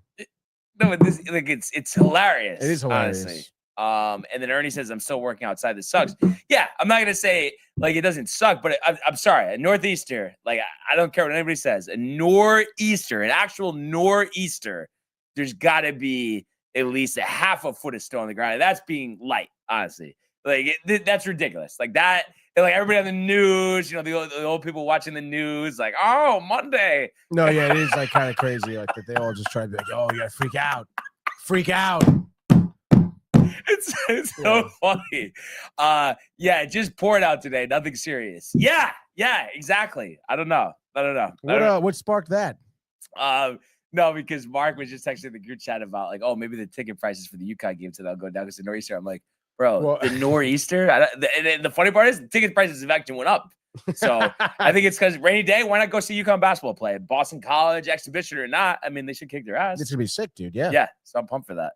No, but this it's hilarious. It is hilarious. Honestly. And then Ernie says, I'm still working outside. This sucks. Yeah, I'm not going to say like it doesn't suck, but I'm sorry. A northeaster, like I don't care what anybody says. A nor'easter, an actual nor'easter, there's got to be at least a half a foot of snow on the ground. And that's being light, honestly. Like that's ridiculous. Like that, like everybody on the news, the old people watching the news, like, oh, Monday. No, yeah, it is like kind of crazy. Like that they all just try to be like, oh, you got to freak out. Freak out. It's so funny. Just pour it out today. Nothing serious. Yeah, exactly. I don't know. What sparked that? No, because Mark was just texting the group chat about like, oh, maybe the ticket prices for the UConn game today will go down because the nor'easter. I'm like, bro, the nor'easter. And the funny part is the ticket prices have actually went up. So I think it's because rainy day. Why not go see UConn basketball play? Boston College exhibition or not? I mean, they should kick their ass. It's gonna be sick, dude. Yeah. Yeah. So I'm pumped for that.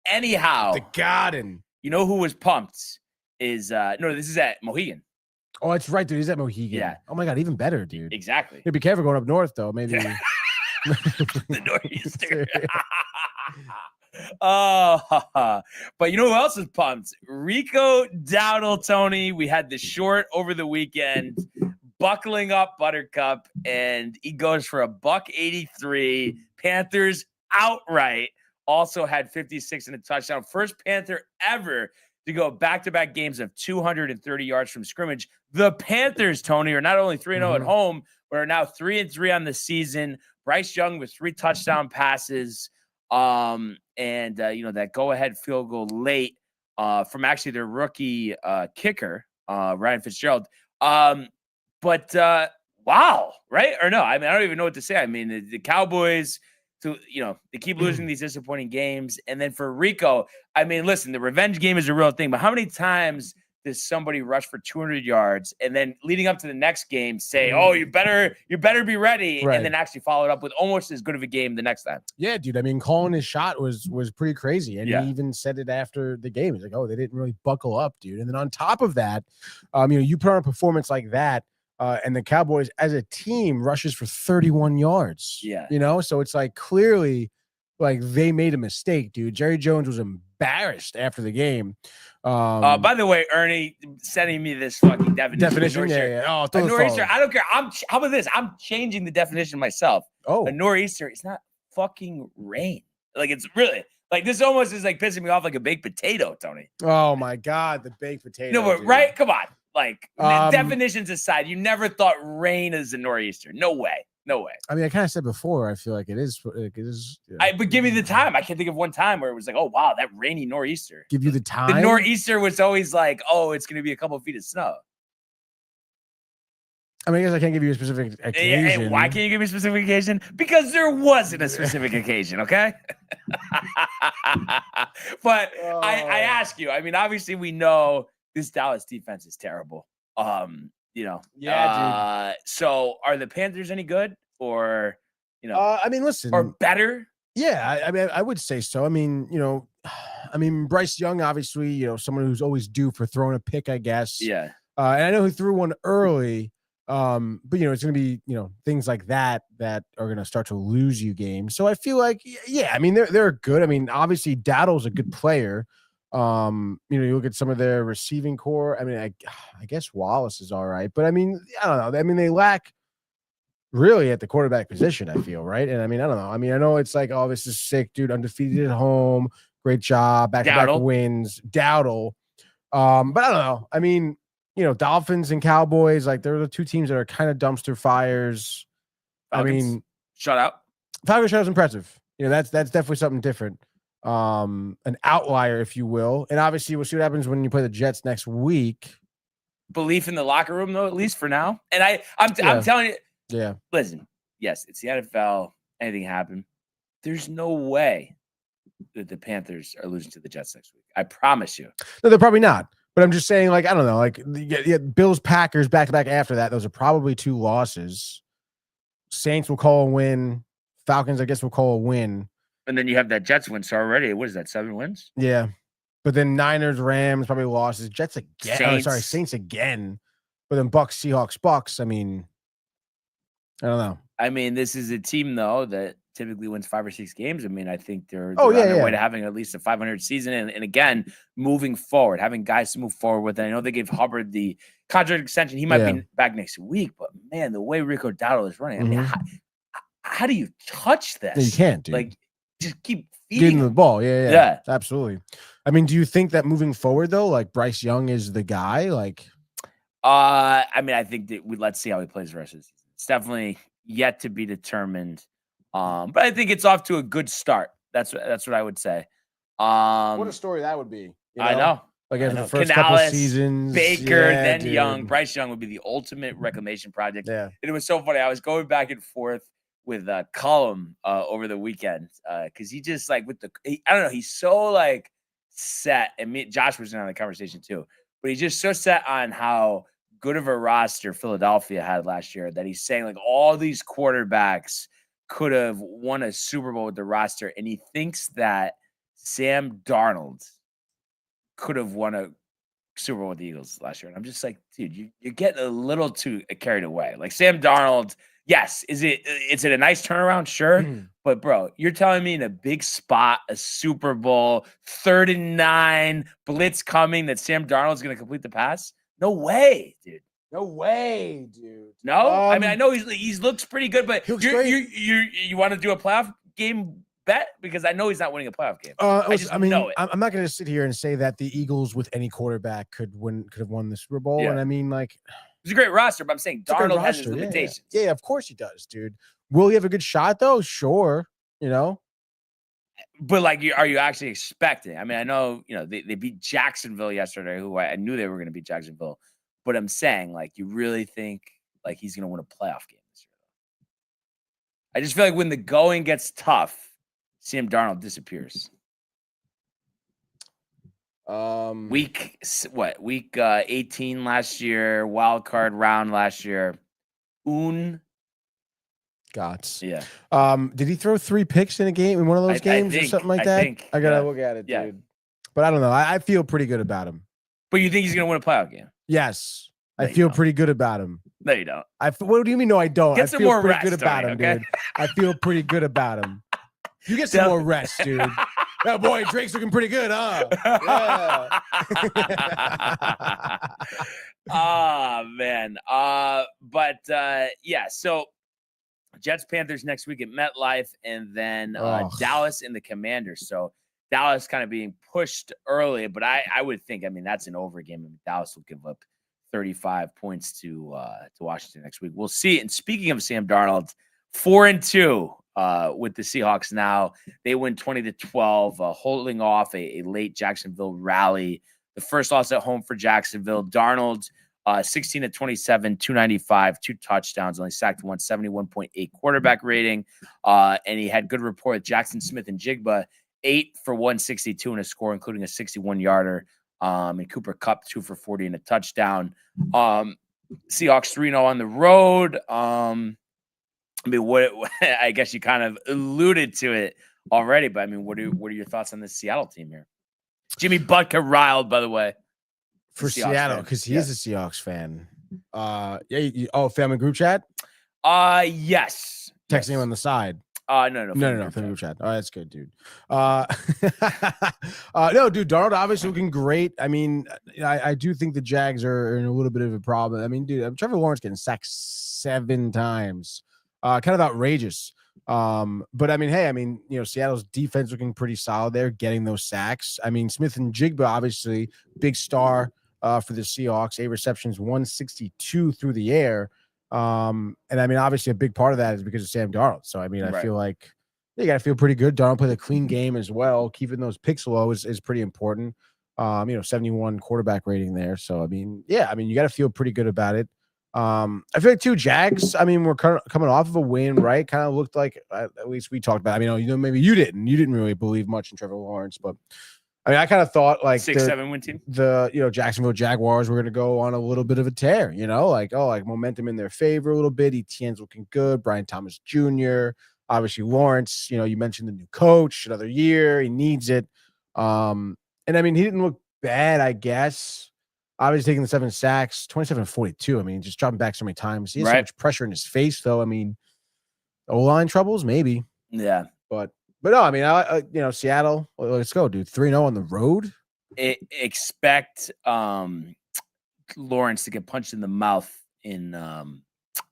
Anyhow, the Garden. You know who was pumped is this is at Mohegan. Oh, that's right, dude. He's at Mohegan. Yeah. Oh my God, even better, dude. Exactly. Hey, be careful going up north, though. Maybe the nor'easter. But you know who else is pumped? Rico Dowdle, Tony. We had the short over the weekend, buckling up Buttercup, and he goes for $183. Panthers outright. Also had 56 and a touchdown. First Panther ever to go back-to-back games of 230 yards from scrimmage. The Panthers, Tony, are not only 3-0 at home, but are now 3-3 on the season. Bryce Young with 3 touchdown passes. That go-ahead field goal late from actually their rookie kicker, Ryan Fitzgerald. Wow, right? Or no, I mean, I don't even know what to say. I mean, the Cowboys... So, they keep losing these disappointing games. And then for Rico, I mean, listen, the revenge game is a real thing, but how many times does somebody rush for 200 yards and then leading up to the next game say, oh, you better be ready, right, and then actually follow it up with almost as good of a game the next time? Yeah, dude. I mean, calling his shot was pretty crazy. And he even said it after the game. He's like, oh, they didn't really buckle up, dude. And then on top of that, you put on a performance like that, and the Cowboys as a team rushes for 31 yards. Yeah. So it's like clearly like they made a mistake, dude. Jerry Jones was embarrassed after the game. By the way, Ernie sending me this fucking definition. Yeah. Oh, a nor'easter. I don't care. How about this? I'm changing the definition myself. Oh, a nor'easter is not fucking rain. Like it's really like this almost is like pissing me off like a baked potato, Tony. Oh my God, the baked potato. No, but right? Come on. Like definitions aside, you never thought rain is a nor'easter. No way. I mean, I kind of said before, I feel like it is. But give me the time. I can't think of one time where it was like, oh, wow, that rainy nor'easter. Give you the time. The nor'easter was always like, oh, it's going to be a couple of feet of snow. I mean, I guess I can't give you a specific occasion. Yeah, why can't you give me a specific occasion? Because there wasn't a specific occasion, okay? But I ask you, I mean, obviously we know this Dallas defense is terrible. Yeah, dude. So are the Panthers any good or, I mean, listen, or better? Yeah, I mean, I would say so. I mean, Bryce Young, obviously, someone who's always due for throwing a pick, I guess. Yeah. And I know he threw one early, but it's going to be things like that are going to start to lose you games. So I feel like I mean they're good. I mean obviously Dowdle's a good player. You look at some of their receiving core. I mean I guess Wallace is all right, but I mean I don't know. I mean they lack really at the quarterback position, I feel, right? And I mean I don't know. I mean I know it's like, oh, this is sick, dude. Undefeated at home, great job, back-to-back wins, Dowdle. But I don't know. I mean, Dolphins and Cowboys, like they're the two teams that are kind of dumpster fires. Falcons, I mean, shutout. Falcons shutout is impressive. That's definitely something different. An outlier, if you will. And obviously, we'll see what happens when you play the Jets next week. Belief in the locker room, though, at least for now. And I'm telling you, listen, yes, it's the NFL. Anything happen. There's no way that the Panthers are losing to the Jets next week. I promise you. No, they're probably not. But I'm just saying, like, I don't know, like, Bills, Packers, back-to-back after that. Those are probably 2 losses. Saints will call a win. Falcons, I guess, will call a win. And then you have that Jets win. So already, what is that, 7 wins? Yeah. But then Niners, Rams, probably losses. Jets again. Saints again. But then Bucks, Seahawks, Bucks. I mean, I don't know. I mean, this is a team, though, that typically wins 5 or 6 games. I mean, I think they're on their way to having at least a 500 season. And again, moving forward, having guys to move forward with. And I know they gave Hubbard the contract extension. He might be back next week. But, man, the way Rico Dowdle is running, I mean, how do you touch this? You can't, dude. Like, just keep feeding him the ball. Yeah, absolutely. I mean, do you think that moving forward, though, like Bryce Young is the guy? Like, I mean, I think that let's see how he plays the rest of the season. It's definitely yet to be determined. But I think it's off to a good start. That's what I would say. What a story that would be. I know. Like after the first couple seasons, Baker, then dude. Young. Bryce Young would be the ultimate reclamation project. Yeah. And it was so funny. I was going back and forth with Cullum over the weekend because he just like I don't know. He's so like set, and Josh was in on the conversation too. But he's just so set on how good of a roster Philadelphia had last year that he's saying like all these quarterbacks could have won a Super Bowl with the roster, and he thinks that Sam Darnold could have won a Super Bowl with the Eagles last year. And I'm just like, dude, you're getting a little too carried away. Like Sam Darnold, yes, is it a nice turnaround? Sure. But bro, you're telling me in a big spot, a Super Bowl, 3rd and 9, blitz coming, that Sam Darnold's going to complete the pass? No way, dude. No way, dude. No, I mean I know he looks pretty good, but you want to do a playoff game bet because I know he's not winning a playoff game. I'm not going to sit here and say that the Eagles with any quarterback could have won the Super Bowl, and I mean like it's a great roster, but I'm saying Darnold has his limitations. Yeah, of course he does, dude. Will he have a good shot though? Sure, But like, are you actually expecting? I mean, I know they beat Jacksonville yesterday, who I knew they were going to beat Jacksonville. But I'm saying, like, you really think like he's going to win a playoff game this year? I just feel like when the going gets tough, Sam Darnold disappears. Week 18 last year, wild card round last year. Gots. Yeah. Did he throw 3 picks in a game in one of those games or something like that? I gotta look at it, dude. But I don't know. I feel pretty good about him. But you think he's going to win a playoff game? Yes. I feel pretty good about him. No, you don't. What do you mean? No, I don't. Get some more rest, good about him, dude. I feel pretty good about him. You get some more rest, dude. Oh, boy, Drake's looking pretty good, huh? Yeah. Oh, man. So Jets, Panthers next week at MetLife, and then Dallas and the Commanders. So Dallas kind of being pushed early, but I would think, I mean, that's an over game. I mean, Dallas will give up 35 points to Washington next week. We'll see. And speaking of Sam Darnold, 4-2 with the Seahawks now. They win 20-12, holding off a late Jacksonville rally. The first loss at home for Jacksonville. Darnold, 16-27, 295, 2 touchdowns, only sacked once, 71.8 quarterback rating. And he had good rapport with Jackson Smith and Jigba, 8 for 162 and a score, including a 61-yarder. And Cooper Kupp, 2 for 40 and a touchdown. Seahawks 3-0 on the road. I mean, I guess you kind of alluded to it already, but I mean, what are your thoughts on this Seattle team here? Jimmy Butker riled, by the way. For Seahawks Seattle, fan. because he is a Seahawks fan. Family group chat? Yes. Texting him on the side. No. No. Family group chat. Oh, that's good, dude. No, dude, Darnold obviously looking great. I mean, I do think the Jags are in a little bit of a problem. I mean, dude, Trevor Lawrence getting sacked 7 times. Kind of outrageous. But I mean, hey, Seattle's defense looking pretty solid there, getting those sacks. I mean, Smith and Jigba, obviously, big star for the Seahawks, 8 receptions, 162 through the air. And I mean, obviously, a big part of that is because of Sam Darnold. So I mean, I feel like you got to feel pretty good. Darnold played a clean game as well. Keeping those picks low is pretty important. 71 quarterback rating there. So I mean, you got to feel pretty good about it. I feel like Jags. I mean, we're coming off of a win, right? Kind of looked like at least we talked about. I mean, maybe you didn't really believe much in Trevor Lawrence, but I mean, I kind of thought like 6-7 win team. The Jacksonville Jaguars were going to go on a little bit of a tear. Like momentum in their favor a little bit. Etienne's looking good. Brian Thomas Jr. Obviously Lawrence. You mentioned the new coach, another year. He needs it. And I mean, he didn't look bad, I guess. Obviously taking the 7 sacks, 27-42. I mean, just dropping back so many times. He has so much pressure in his face, though. I mean, O-line troubles, maybe. Yeah. But no, I mean, Seattle, let's go, dude. 3-0 on the road. Expect Lawrence to get punched in the mouth in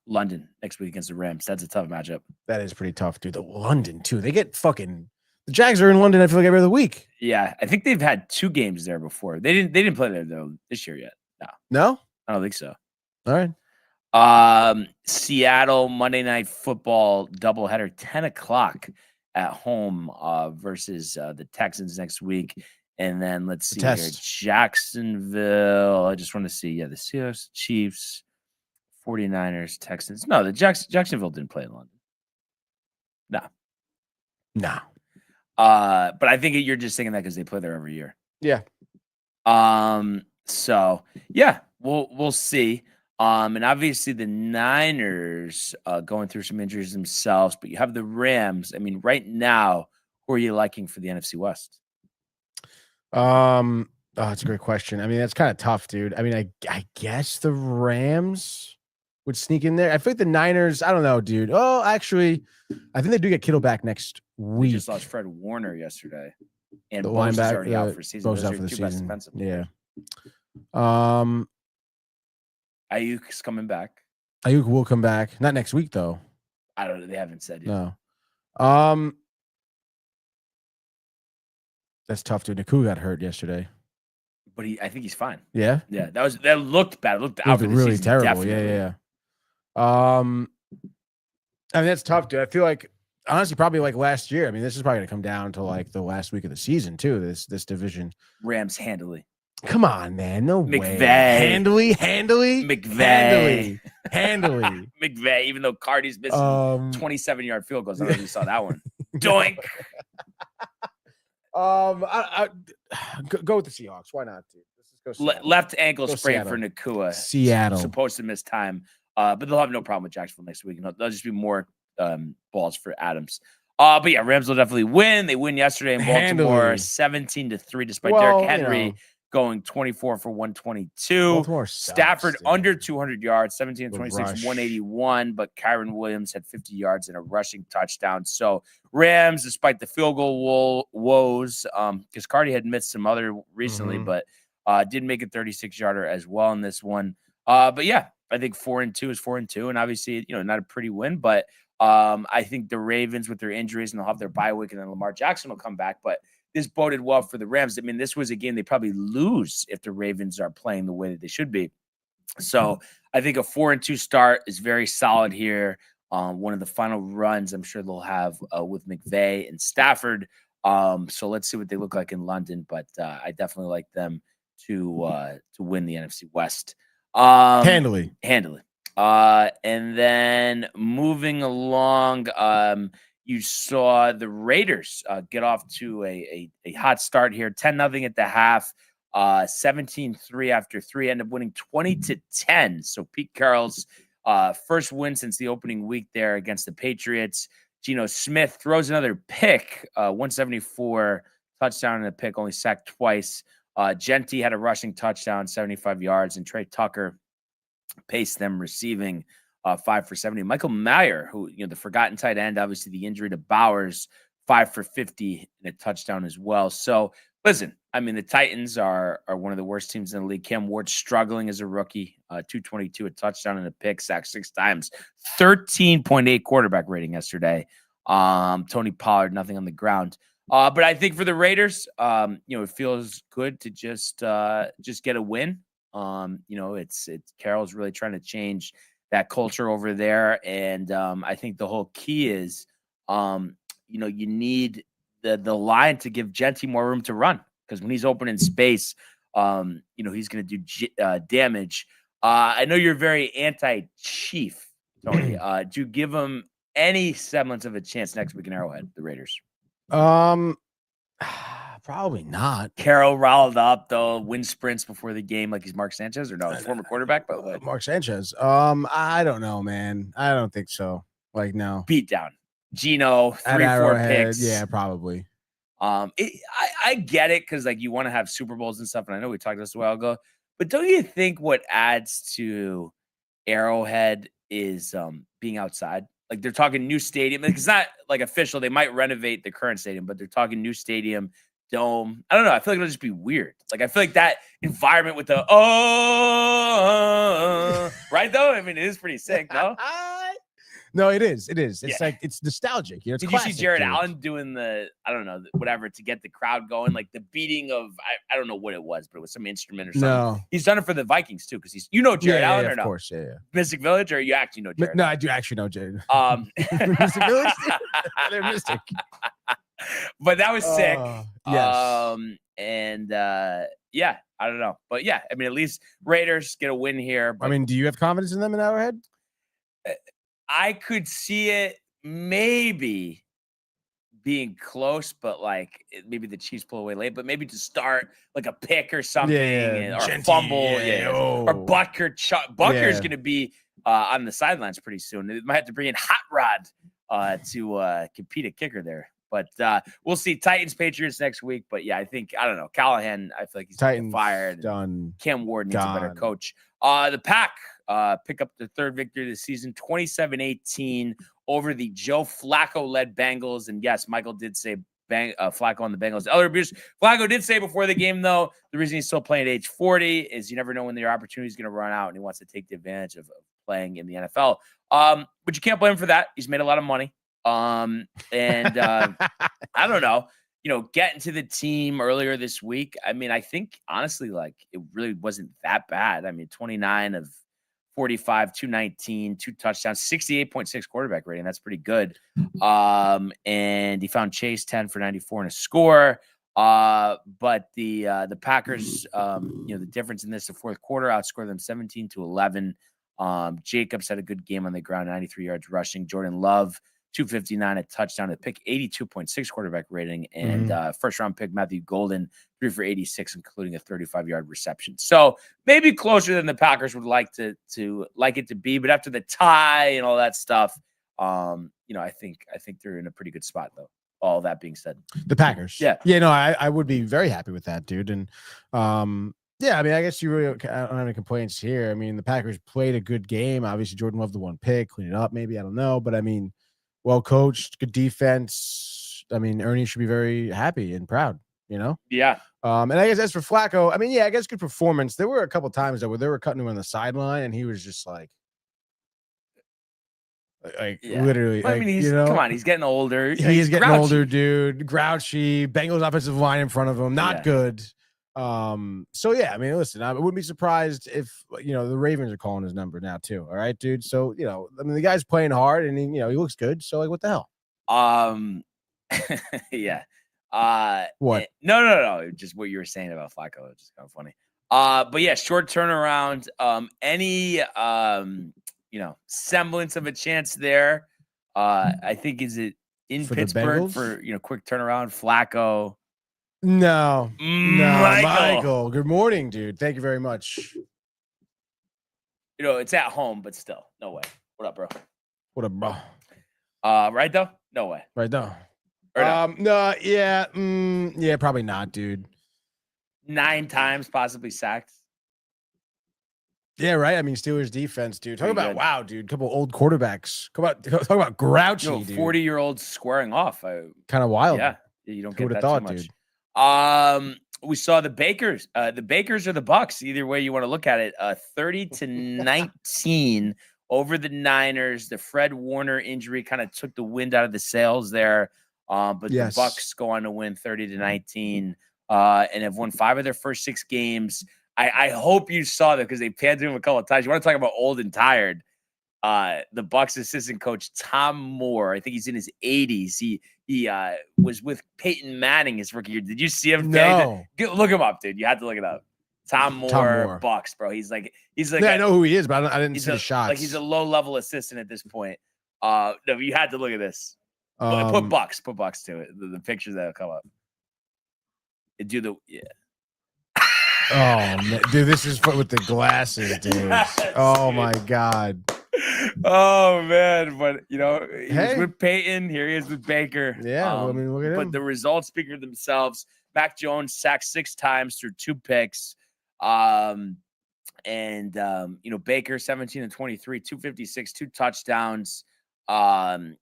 London next week against the Rams. That's a tough matchup. That is pretty tough, dude. The London, too. They get fucking... The Jags are in London, I feel like, every other week. Yeah, I think they've had 2 games there before. They didn't play there, though, this year yet. No? I don't think so. All right. Seattle, Monday Night Football doubleheader, 10 o'clock at home versus the Texans next week. And then let's see here. Jacksonville. I just want to see. Yeah, the Seahawks, Chiefs, 49ers, Texans. No, the Jacksonville didn't play in London. No. But I think you're just saying that because they play there every year. Yeah. So yeah, we'll see. And obviously the Niners going through some injuries themselves, but you have the Rams. I mean, right now, who are you liking for the NFC West? That's a great question. I mean, that's kind of tough, dude. I mean, I guess the Rams would sneak in there. I feel like the Niners, I don't know, dude. Oh, actually, I think they do get Kittle back next week. We just lost Fred Warner yesterday. And the Boldest is linebacker already out for season. Boldest out for the season. Yeah. Ayuk's coming back. Ayuk will come back. Not next week, though. I don't know. They haven't said yet. No. That's tough, dude. Naku got hurt yesterday. But I think he's fine. Yeah? Yeah. That looked bad. It looked out for the really season, terrible. definitely. Yeah. I mean, that's tough, dude. I feel like, honestly, probably like last year. I mean, this is probably going to come down to like the last week of the season, too, this division. Rams handily. Come on, man. No way. McVay. Handily. McVay. Handily. McVay, even though Cardi's missing 27-yard field goals. I don't know if you saw that one. Doink. Go with the Seahawks. Why not, dude? Let's just go left ankle sprain for Nakua. Seattle. Supposed to miss time. But they'll have no problem with Jacksonville next week. They'll just be more balls for Adams. But yeah, Rams will definitely win. They win yesterday in Baltimore, 17-3, despite Derrick Henry going 24 for 122. Stafford under 200 yards, 17-26, 181. But Kyron Williams had 50 yards and a rushing touchdown. So Rams, despite the field goal woes, because Cardi had missed some other recently, but did make a 36-yarder as well in this one. But yeah, I think 4-2 is 4-2, and obviously, not a pretty win, but I think the Ravens with their injuries, and they'll have their bye week, and then Lamar Jackson will come back. But this boded well for the Rams. I mean, this was a game they probably lose if the Ravens are playing the way that they should be. So I think a 4-2 start is very solid here. One of the final runs I'm sure they'll have with McVay and Stafford. So let's see what they look like in London. But I definitely like them to win the NFC West. Handily. And then moving along, you saw the Raiders get off to a hot start here, 10-0 at the half, 17-3 after 3, end up winning 20-10. So Pete Carroll's first win since the opening week there against the Patriots. Geno Smith throws another pick, 174 touchdown and a pick, only sacked twice. Genty had a rushing touchdown, 75 yards, and Trey Tucker paced them receiving 5 for 70. Michael Mayer, who, the forgotten tight end, obviously the injury to Bowers, 5 for 50 and a touchdown as well. So listen, I mean, the Titans are one of the worst teams in the league. Cam Ward struggling as a rookie, 222, a touchdown and a pick, sacked 6 times, 13.8 quarterback rating yesterday. Tony Pollard, nothing on the ground. But I think for the Raiders, it feels good to just get a win. It's Carroll's really trying to change that culture over there. And I think the whole key is, you need the line to give Genty more room to run, because when he's open in space, he's going to do damage. I know you're very anti-Chief, Tony. Do you give him any semblance of a chance next week in Arrowhead, the Raiders? Probably not. Carroll riled up, though, win sprints before the game like he's Mark Sanchez, or no, former quarterback, by the way. Mark Sanchez. I don't know, man. I don't think so. Like, no. Beat down. Geno, 3-4 picks. Yeah, probably. I get it, because like you want to have Super Bowls and stuff, and I know we talked about this a while ago, but don't you think what adds to Arrowhead is being outside? Like, they're talking new stadium. Like, it's not like official. They might renovate the current stadium, but they're talking new stadium, dome. I don't know. I feel like it'll just be weird. Like, I feel like that environment with the right though. I mean, it is pretty sick, no? No, it is. It is. It's like, it's nostalgic. It's Did classic, you see Jared dude. Allen doing whatever to get the crowd going? Like the beating of, I don't know what it was, but it was some instrument or something. No. He's done it for the Vikings too, because he's, Jared Allen or no? Of course, yeah. Mystic Village, or you actually know Jared? No, I do actually know Jared. Mystic Village? They're Mystic. But that was sick. Yes. Yeah, I don't know. But yeah, I mean, at least Raiders get a win here. But I mean, do you have confidence in them in Arrowhead? I could see it maybe being close, but like maybe the Chiefs pull away late, but maybe to start like a pick or something, or a fumble, or Butker. Butker's going to be on the sidelines pretty soon. They might have to bring in Hot Rod to compete at kicker there. But we'll see. Titans, Patriots next week. But yeah, I don't know. Callahan, I feel like he's Titans fired. Done. Cam Ward needs a better coach. The Pack pick up their third victory of the season, 27-18 over the Joe Flacco-led Bengals. And yes, Michael did say Flacco on the Bengals. Other abuse. Flacco did say before the game, though, the reason he's still playing at age 40 is you never know when your opportunity is going to run out, and he wants to take the advantage of playing in the NFL. But you can't blame him for that. He's made a lot of money. I don't know, getting to the team earlier this week. I mean, I think honestly, like, it really wasn't that bad. I mean, 29 of 45, 219, 2 touchdowns, 68.6 quarterback rating. That's pretty good. And he found Chase 10 for 94 and a score. But the Packers, the difference in this, the fourth quarter, outscored them 17-11. Jacobs had a good game on the ground, 93 yards rushing. Jordan Love, 259, a touchdown, a pick, 82.6 quarterback rating, and first round pick Matthew Golden, 3 for 86, including a 35-yard reception. So maybe closer than the Packers would like it to be, but after the tie and all that stuff, I think they're in a pretty good spot, though. All that being said, the Packers, yeah, no, I would be very happy with that, dude. And yeah, I mean, I guess you really, I don't have any complaints here. I mean, the Packers played a good game. Obviously, Jordan Love the one pick, clean it up, maybe, I don't know, but I mean, well coached, good defense. I mean, Ernie should be very happy and proud, Yeah. And I guess as for Flacco, I mean, yeah, I guess good performance. There were a couple times though where they were cutting him on the sideline, and he was just like literally. I mean, come on, he's getting older. He's getting grouchy. older, dude. Grouchy. Bengals offensive line in front of him, not good. So yeah, I mean, listen, I wouldn't be surprised if the Ravens are calling his number now too. All right, dude. So I mean, the guy's playing hard, and he looks good. So like, what the hell? Yeah. What? No. Just what you were saying about Flacco, it's just kind of funny. But yeah, short turnaround. Any semblance of a chance there? I think is it in For Pittsburgh for quick turnaround. Flacco. No, Michael. Michael. Good morning, dude. Thank you very much. It's at home, but still, no way. What up, bro? What up, bro? Right though? No way. Right now. Or no? No, yeah, yeah, probably not, dude. 9 times possibly sacked. Yeah, right. I mean, Steelers defense, dude. Talk Pretty about good. wow, dude. Couple old quarterbacks. Talk about grouchy, You know, dude. 40-year-olds squaring off. Kind of wild. Yeah, you don't Who get would that have thought, too much. dude? We saw the Bakers. The Bakers or the Bucks, either way you want to look at it. 30-19 over the Niners. The Fred Warner injury kind of took the wind out of the sails there. But Yes. the Bucks go on to win 30-19 and have won 5 of their first 6 games. I hope you saw that because they panned him a couple of times. You want to talk about old and tired? The Bucks assistant coach Tom Moore, I think he's in his 80s. He was with Peyton Manning his rookie year. Did you see him? No. Look him up, dude. You have to look it up. Tom Moore. Bucks, bro. He's like Yeah, I know who he is, but I didn't see the shots. Like he's a low-level assistant at this point. No, you had to look at this. Put Bucks to it. The pictures that'll come up. Yeah. Oh man, dude, this is with the glasses, dude. Oh my god. Oh man, but you know, he's Hey. with Peyton. Here he is with Baker. Yeah, well, I mean, look at him. But the results speak for themselves. Mac Jones sacked 6 times through 2 picks. You know, Baker 17-23, 256, 2 touchdowns. Cameron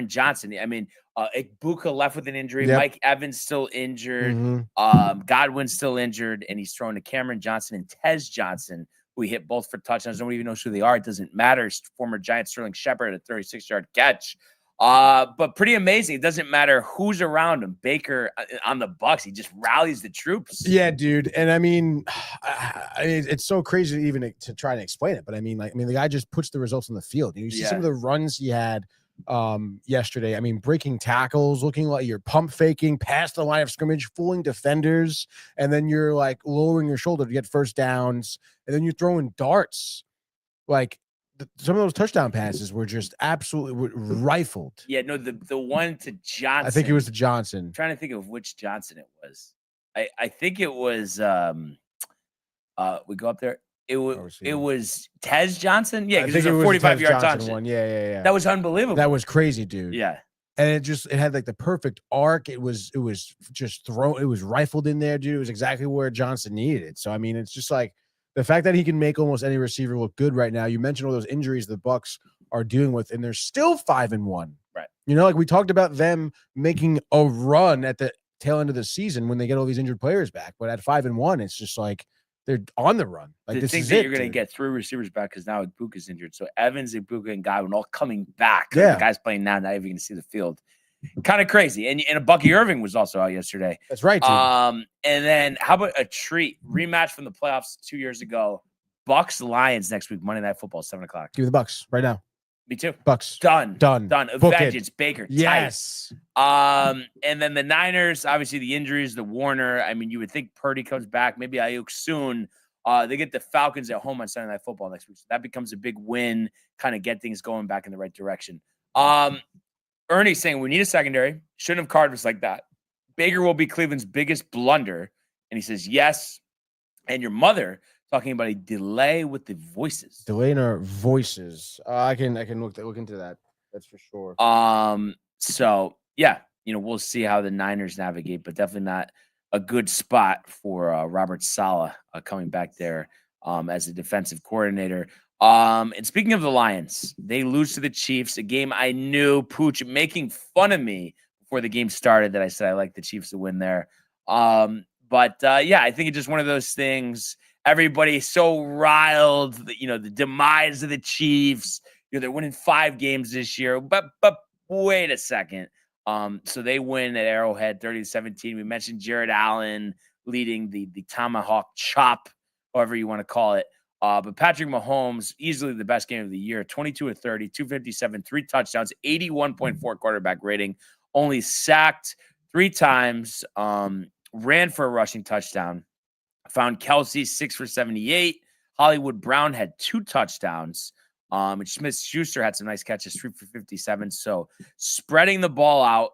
Johnson. I mean, Ibuka left with an injury. Yep. Mike Evans still injured. Mhm. Godwin's still injured, and he's thrown to Cameron Johnson and Tez Johnson, who he hit both for touchdowns. Nobody even knows who they are. It doesn't matter. Former Giant Sterling Shepard at a 36-yard catch. But pretty amazing. It doesn't matter who's around him. Baker on the Bucks, he just rallies the troops. Yeah, dude. And I mean, it's so crazy even to try and explain it. But I mean, the guy just puts the results on the field. You see some of the runs he had yesterday. I mean, breaking tackles, looking like you're pump faking past the line of scrimmage, fooling defenders, and then you're like lowering your shoulder to get first downs, and then you're throwing darts. Like some of those touchdown passes were just absolutely rifled. Yeah, no, the one to Johnson. I think it was to Johnson. I'm trying to think of which Johnson it was. I think it was we go up there. It was Tez Johnson. Yeah, because it was a 45-yard touchdown one. Yeah. That was unbelievable. That was crazy, dude. Yeah. And it had like the perfect arc. It was just thrown. It was rifled in there, dude. It was exactly where Johnson needed it. So I mean, it's just like the fact that he can make almost any receiver look good right now. You mentioned all those injuries the Bucks are dealing with, and they're still 5-1. Right. You know, like we talked about them making a run at the tail end of the season when they get all these injured players back. But at 5-1, it's just like they're on the run. Like the thing that you're going to get 3 receivers back because now Ibuka's injured. So Evans, Ibuka, and Godwin all coming back. Yeah. The guys playing now, not even going to see the field. Kind of crazy. And Bucky Irving was also out yesterday. That's right, dude. And then how about a treat rematch from the playoffs 2 years ago? Bucks Lions next week, Monday Night Football, 7:00. Give me the Bucks right now. Me too. Bucks. Done. Book Vengeance, Baker. Yes. Tight. And then the Niners, obviously the injuries, the Warner. I mean, you would think Purdy comes back, maybe Ayuk soon. They get the Falcons at home on Sunday Night Football next week. So that becomes a big win, kind of get things going back in the right direction. Ernie's saying we need a secondary. Shouldn't have carded us like that. Baker will be Cleveland's biggest blunder. And he says, yes. And your mother talking about a delay with the voices. Delay in our voices. I can look into that. That's for sure. So yeah, you know, we'll see how the Niners navigate, but definitely not a good spot for Robert Saleh coming back there as a defensive coordinator. And speaking of the Lions, they lose to the Chiefs, a game I knew Pooch making fun of me before the game started that I said I like the Chiefs to win there. But yeah, I think it's just one of those things. Everybody's so riled, you know, the demise of the Chiefs. You know, they're winning 5 games this year, but wait a second. So they win at Arrowhead 30-17. We mentioned Jared Allen leading the tomahawk chop, however you want to call it. But Patrick Mahomes, easily the best game of the year, 22-30, 257, 3 touchdowns, 81.4 quarterback rating, only sacked 3 times, ran for a rushing touchdown, found Kelsey 6 for 78. Hollywood Brown had 2 touchdowns. And Smith-Schuster had some nice catches, 3 for 57. So spreading the ball out.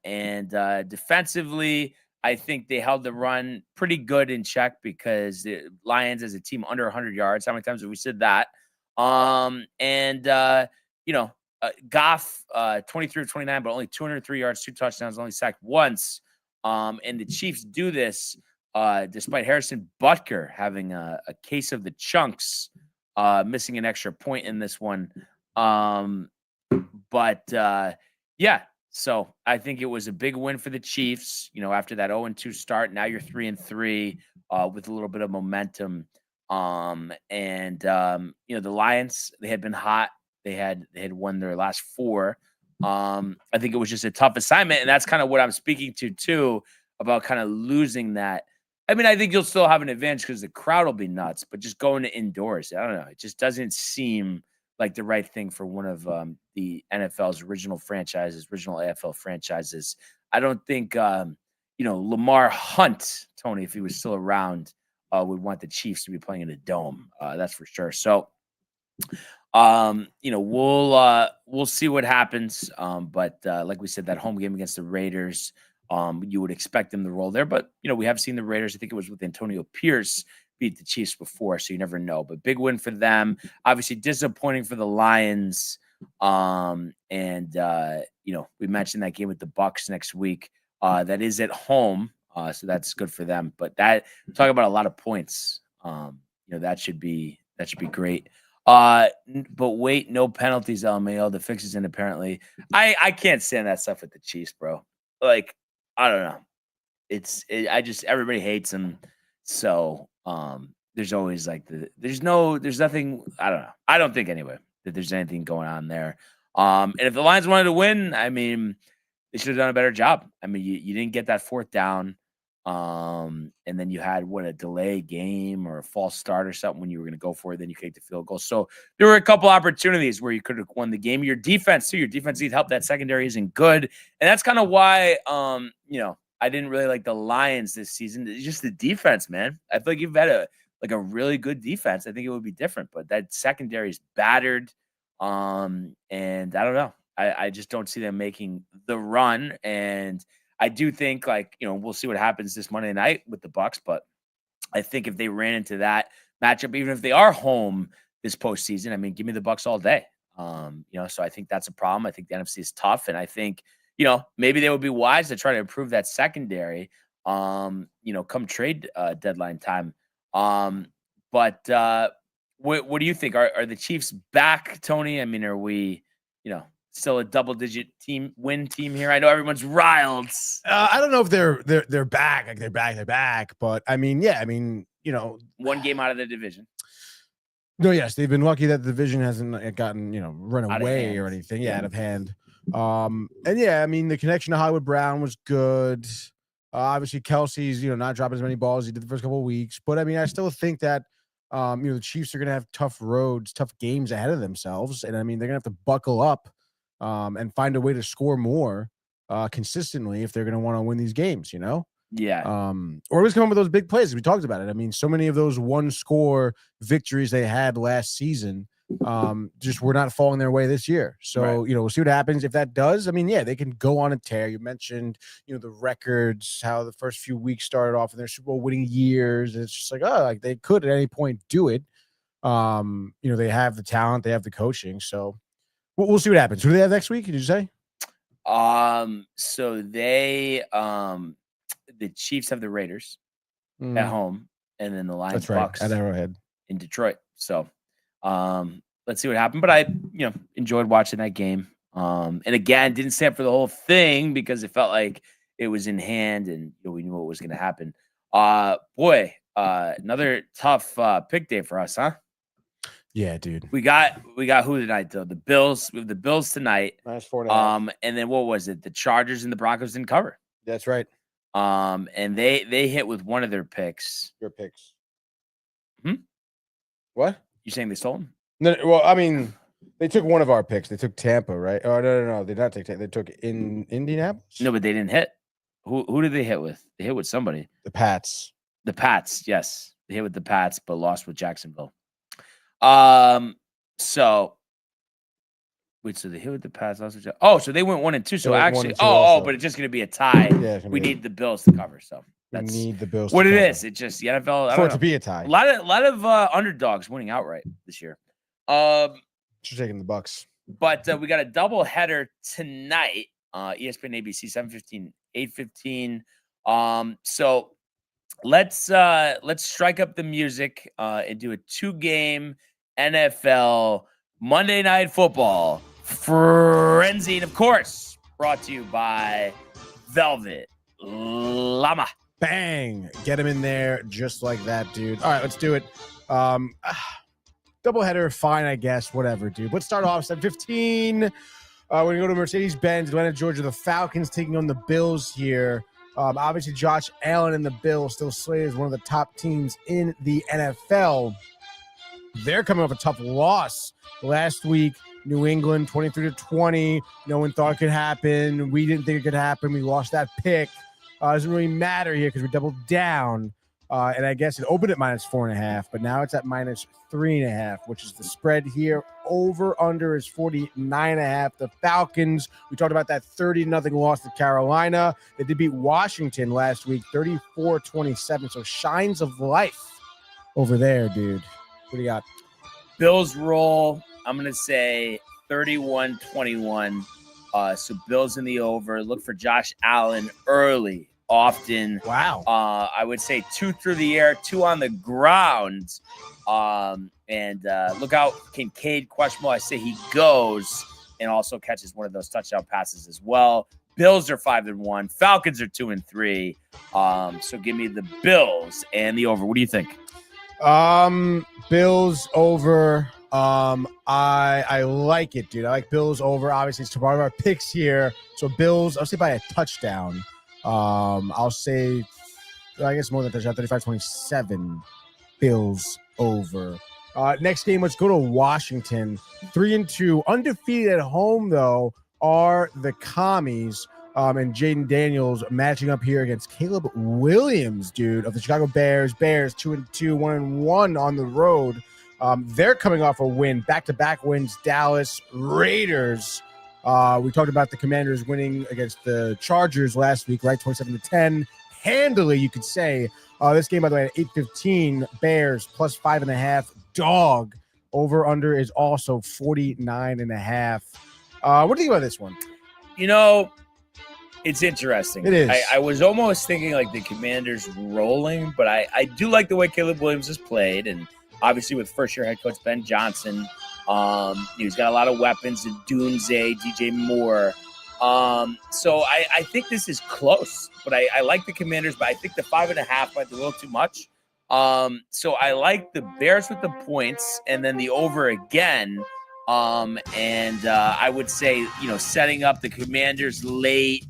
And defensively, I think they held the run pretty good in check because the Lions as a team under 100 yards. How many times have we said that? You know, Goff, 23 of 29, but only 203 yards, 2 touchdowns, only sacked once. And the Chiefs do this despite Harrison Butker having a case of the chunks, missing an extra point in this one. Yeah, so I think it was a big win for the Chiefs, after that 0-2 start. Now you're 3-3 with a little bit of momentum. The Lions, they had been hot. They had won their last 4. I think it was just a tough assignment, and that's kind of what I'm speaking to too, about kind of losing that. I mean, I think you'll still have an advantage because the crowd will be nuts, but just going to indoors, I don't know. It just doesn't seem like the right thing for one of the NFL's original AFL franchises. I don't think, Lamar Hunt, Tony, if he was still around, would want the Chiefs to be playing in a dome. That's for sure. So, we'll see what happens. But like we said, that home game against the Raiders, you would expect them to roll there. But, we have seen the Raiders, I think it was with Antonio Pierce, beat the Chiefs before, so you never know. But big win for them. Obviously disappointing for the Lions. We mentioned that game with the Bucs next week. That is at home, so that's good for them. But talk about a lot of points. That should be great. But wait, no penalties, LMAO. The fix is in, apparently. I can't stand that stuff with the Chiefs, bro. Like, I don't know. Everybody hates them. So there's always there's nothing. I don't know. I don't think anyway that there's anything going on there. And if the Lions wanted to win, I mean, they should have done a better job. I mean, you didn't get that 4th down. And then you had a delay game or a false start or something when you were going to go for it. Then you kicked the field goal. So there were a couple opportunities where you could have won the game. Your defense needs help. That secondary isn't good. And that's kind of why, I didn't really like the Lions this season. It's just the defense, man. I feel like you've had a really good defense. I think it would be different, but that secondary is battered. And I don't know. I just don't see them making the run. And I do think we'll see what happens this Monday night with the Bucs, but I think if they ran into that matchup, even if they are home this postseason, I mean, give me the Bucs all day. So I think that's a problem. I think the NFC is tough, and I think, maybe they would be wise to try to improve that secondary, come trade deadline time. What do you think? Are the Chiefs back, Tony? I mean, are we, still a double-digit win team here? I know everyone's riled. I don't know if they're back, they're back. But I mean, yeah, one game out of the division. No, yes, they've been lucky that the division hasn't gotten run away or anything. Yeah, out of hand. And yeah, I mean, the connection to Hollywood Brown was good. Obviously, Kelsey's not dropping as many balls as he did the first couple of weeks. But I mean, I still think that the Chiefs are going to have tough games ahead of themselves, and I mean, they're going to have to buckle up and find a way to score more consistently if they're going to want to win these games. Yeah. Or at least come up with those big plays. We talked about it. I mean, so many of those 1-score victories they had last season just were not falling their way this year. So, right. We'll see what happens. If that does, I mean, yeah, they can go on a tear. You mentioned, the records, how the first few weeks started off in their Super Bowl winning years. It's just they could at any point do it. They have the talent, they have the coaching. So we'll see what happens. Who do they have next week? Did you say? So they, the Chiefs have the Raiders at home, and then the Lions Bucs at Arrowhead in Detroit. So, let's see what happened. But I, enjoyed watching that game. And again, didn't stay up for the whole thing because it felt like it was in hand, and we knew what was going to happen. Another tough pick day for us, huh? Yeah, dude. We got who tonight though? The Bills. We have the Bills tonight. -4.5. And then what was it? The Chargers and the Broncos didn't cover. That's right. And they hit with one of their picks. Your picks. What? You saying they stole them? No, well, I mean, they took one of our picks. They took Tampa, right? Oh, no. They did not take Tampa. They took in Indianapolis. No, but they didn't hit. Who did they hit with? They hit with somebody. The Pats. The Pats, yes. They hit with the Pats, but lost with Jacksonville. So they hit with the Pats, lost with Jacksonville. So they went 1-2. So actually, but it's just going to be a tie. Yeah, we need the Bills to cover. So we need the Bills. What it is? It's just the NFL for it to be a tie. A lot of underdogs winning outright this year. You're taking the Bucs. But we got a double header tonight. ESPN, ABC, 7:15, 8:15. So let's strike up the music and do a 2-game NFL Monday Night Football frenzy, and of course, brought to you by Velvet Llama. Bang! Get him in there just like that, dude. All right, let's do it. Doubleheader, fine, I guess. Whatever, dude. Let's start off 7:15. We're going to go to Mercedes-Benz, Atlanta, Georgia. The Falcons taking on the Bills here. Obviously, Josh Allen and the Bills still slated as one of the top teams in the NFL. They're coming off a tough loss last week. New England, 23-20. No one thought it could happen. We didn't think it could happen. We lost that pick. Doesn't really matter here because we doubled down. And I guess it opened at -4.5, but now it's at -3.5, which is the spread here. Over under is 49.5. The Falcons, we talked about that 30-0 loss to Carolina. They did beat Washington last week, 34-27. So shines of life over there, dude. What do you got? Bills roll. I'm going to say 31-21. So Bills in the over. Look for Josh Allen early, often. Wow. I would say 2 through the air, 2 on the ground. And look out, Kincaid, questionable. I say he goes and also catches one of those touchdown passes as well. Bills are 5-1. Falcons are 2-3. So give me the Bills and the over. What do you think? Bills over. I like it, dude. I like Bills over. Obviously, it's part of our picks here. So Bills, I'll say by a touchdown. I'll say, I guess more than a touchdown, 35-27. Bills over. Next game, let's go to Washington. 3-2. Undefeated at home, though, are the Commies. And Jaden Daniels matching up here against Caleb Williams, dude, of the Chicago Bears. Bears 2-2, 1-1 on the road. They're coming off a win, back-to-back wins. Dallas Raiders. We talked about the Commanders winning against the Chargers last week, right? 27-10. Handily, you could say. This game, by the way, at 8:15, Bears plus 5.5. Dog. Over-under is also 49.5. What do you think about this one? You know, it's interesting. It is. I was almost thinking like the Commanders rolling, but I do like the way Caleb Williams has played, and obviously with first-year head coach Ben Johnson, he's got a lot of weapons, Dunze, DJ Moore. So I think this is close, but I like the Commanders, but I think the 5.5 might be a little too much. So I like the Bears with the points and then the over again. And I would say, setting up the Commanders late,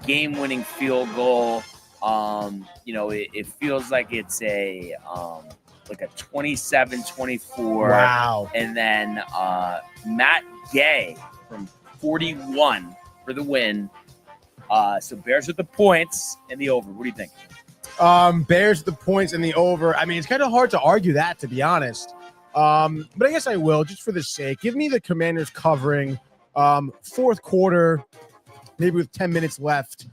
game-winning field goal. It feels like it's a 27-24. Wow. And then Matt Gay from 41 for the win. So Bears with the points and the over. What do you think? Bears the points and the over. I mean, it's kind of hard to argue that, to be honest. But I guess I will, just for the sake. Give me the Commanders covering. Fourth quarter, maybe with 10 minutes left.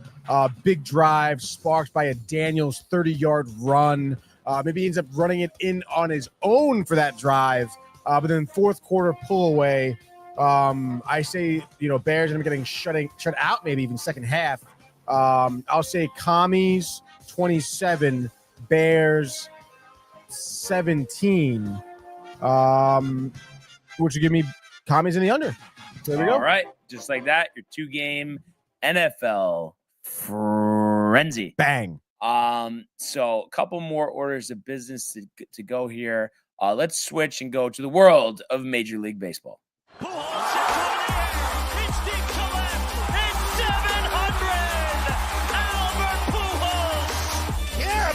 Big drive, sparked by a Daniels 30-yard run. Maybe he ends up running it in on his own for that drive. But then fourth quarter pull away. I say, Bears end up getting shut out, maybe even second half. I'll say Commies 27, Bears 17. Which will give me Commies in the under. There we go. All right. Just like that, your 2-game NFL frenzy. Bang. So a couple more orders of business to go here. Let's switch and go to the world of Major League Baseball.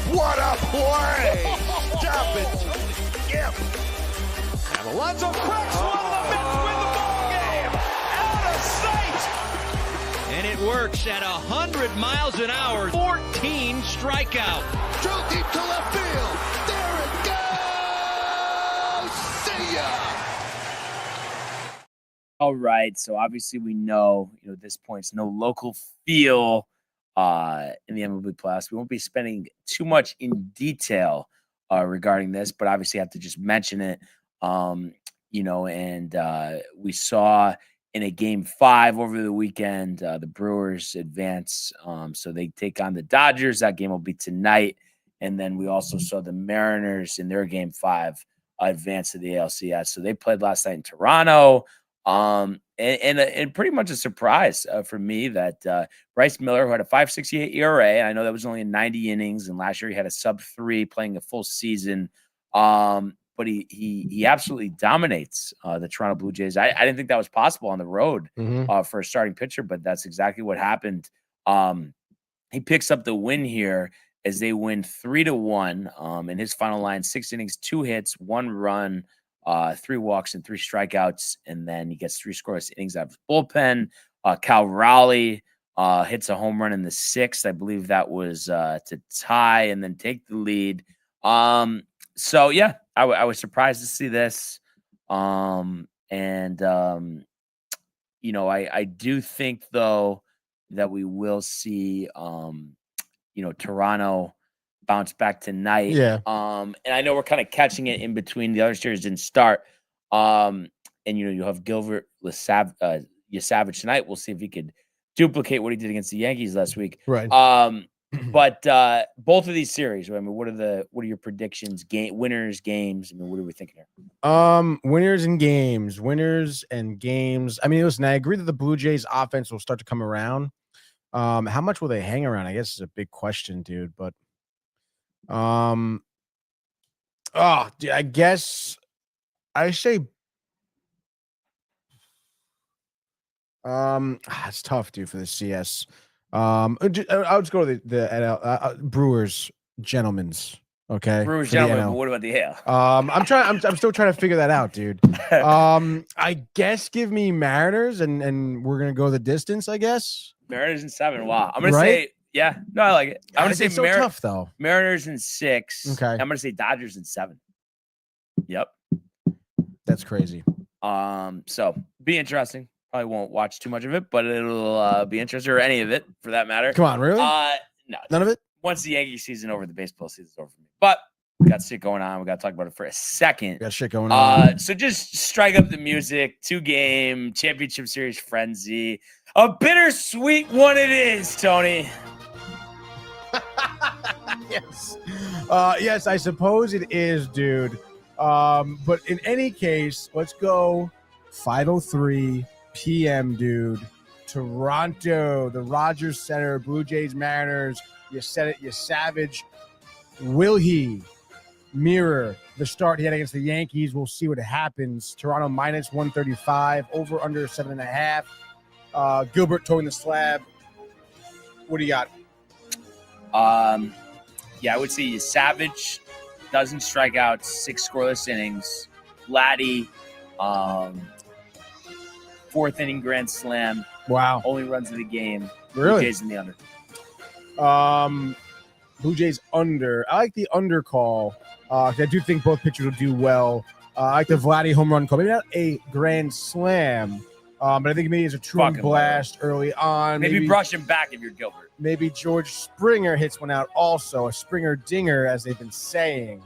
What a play! Stop it! Yep. And Alonso cracks one. The Mets win the ball game. Out of sight. And it works at 100 miles an hour. 14 strikeout. Drove deep to left field. There it goes. See ya. All right. So obviously we know, at this point, it's no local feel in the MLB playoffs. We won't be spending too much in detail regarding this, but obviously have to just mention it. And we saw in a game 5 over the weekend. The Brewers advance. So they take on the Dodgers. That game will be tonight. And then we also saw the Mariners in their game 5 advance to the ALCS. So they played last night in Toronto. And pretty much a surprise for me that Bryce Miller, who had a 5.68 ERA, I know that was only in 90 innings, and last year he had a sub-3 playing a full season. But he absolutely dominates the Toronto Blue Jays. I didn't think that was possible on the road for a starting pitcher, but that's exactly what happened. He picks up the win here as they win 3-1. In his final line, 6 innings, 2 hits, 1 run, 3 walks, and 3 strikeouts. And then he gets 3 scoreless innings out of his bullpen. Cal Raleigh hits a home run in the 6th. I believe that was to tie and then take the lead. So yeah, I was surprised to see this. I do think though that we will see, Toronto bounce back tonight. Yeah. And I know we're kind of catching it in between. The other series didn't start. And you have Gilbert Yasavage tonight. We'll see if he could duplicate what he did against the Yankees last week. Right. But both of these series, I mean, what are your predictions? Winners, games. I mean, what are we thinking here? Winners and games. I mean, listen, I agree that the Blue Jays offense will start to come around. How much will they hang around? I guess is a big question, dude. But I guess I say it's tough, dude, for the CS. I'll just go to the NL Brewers gentlemen's. Okay, Brewers gentlemen. But what about the AL? I'm still trying to figure that out, dude. I guess give me Mariners and we're gonna go the distance. I guess Mariners in 7. Wow, I'm gonna say yeah. No, I like it. I'm gonna say it's so tough though. Mariners in 6. Okay, I'm gonna say Dodgers in 7. Yep, that's crazy. So be interesting. Probably won't watch too much of it, but it'll be interesting, or any of it for that matter. Come on, really? No, none of it. Once the Yankee season over, the baseball season's over for me. But we got shit going on. We got to talk about it for a second. We got shit going on. So just strike up the music. 2-game championship series frenzy. A bittersweet one it is, Tony. Yes. Yes, I suppose it is, dude. But in any case, let's go 5:03 p.m., dude. Toronto, the Rogers Center, Blue Jays, Mariners. You said it, you savage. Will he mirror the start he had against the Yankees? We'll see what happens. Toronto minus 135, over under 7.5. Gilbert towing the slab. What do you got? Yeah, I would say Savage, doesn't strike out, 6 scoreless innings. Vladdy, 4th inning grand slam. Wow. Only runs of the game. Really? Blue Jays in the under. Blue Jays under. I like the under call. I do think both pitchers will do well. I like the Vladdy home run call. Maybe not a grand slam, but I think maybe it's a true blast early on. Maybe brush him back if you're Gilbert. Maybe George Springer hits one out also. A Springer dinger, as they've been saying.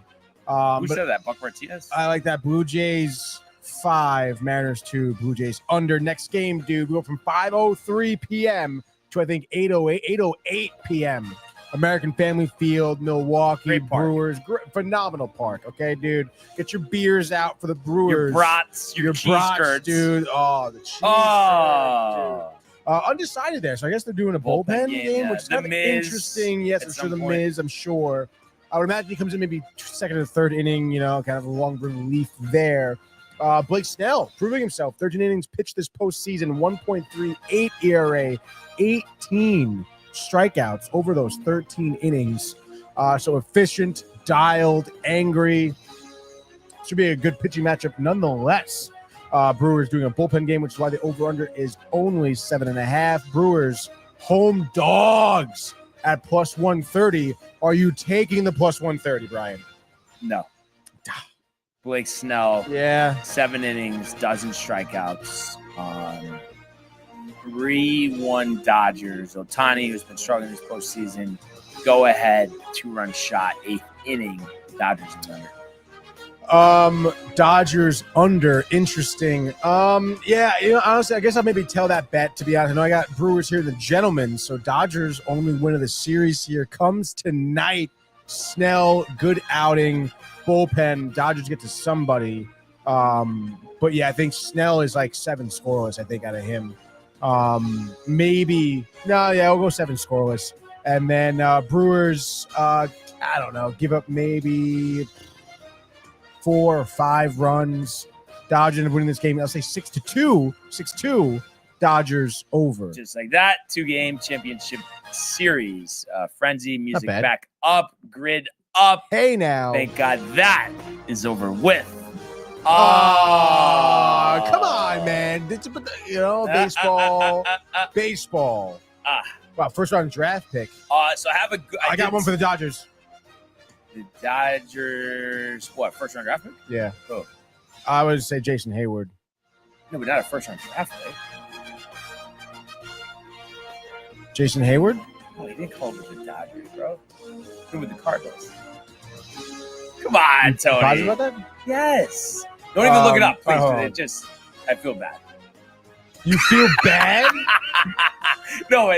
Who said that? Buck Martinez? I like that. Blue Jays 5, Mariners 2, Blue Jays under. Next game, dude. We go from 5:03 p.m. to I think 8:08 p.m. American Family Field, Milwaukee Brewers. Phenomenal park. Okay, dude. Get your beers out for the Brewers. Your brats, your cheese curds, dude. Oh, the cheese curds, dude. Undecided there, so I guess they're doing a bullpen game, which is kind of interesting. Yes, I'm sure the Miz. I'm sure. I would imagine he comes in maybe 2nd or 3rd inning. Kind of a long relief there. Blake Snell proving himself. 13 innings pitched this postseason. 1.38 ERA. 18 strikeouts over those 13 innings. So efficient, dialed, angry. Should be a good pitching matchup nonetheless. Brewers doing a bullpen game, which is why the over-under is only 7.5. Brewers home dogs at plus 130. Are you taking the plus 130, Brian? No. Blake Snell, 7 innings, dozen strikeouts. 3-1 Dodgers. Ohtani, who's been struggling this postseason, go ahead, 2-run shot, 8th inning. Dodgers in the under. Dodgers under. Interesting. Yeah, honestly, I guess I'll maybe tell that bet, to be honest. I know I got Brewers here, the gentlemen. So Dodgers only win of the series here comes tonight. Snell, good outing. Bullpen. Dodgers get to somebody. But yeah, I think Snell is like 7 scoreless, I think, out of him. We'll go 7 scoreless. And then Brewers, I don't know, give up maybe 4 or 5 runs. Dodgers end up winning this game. I'll say 6-2. 6-2. Dodgers over. Just like that, 2-game championship series. Frenzy music back up, grid up. Hey now. Thank God that is over with. Come on, man. Baseball. Baseball. Wow, first round draft pick. So I have I got one for the Dodgers. The Dodgers, what, first round draft pick? Yeah. Oh. I would say Jason Hayward. No, but not a first round draft pick. Jason Hayward? No, he didn't call with the Dodgers, bro. He with the Cardinals. Come on, Tony. Positive about that? Yes. Don't even look it up, please. I feel bad. You feel bad? No,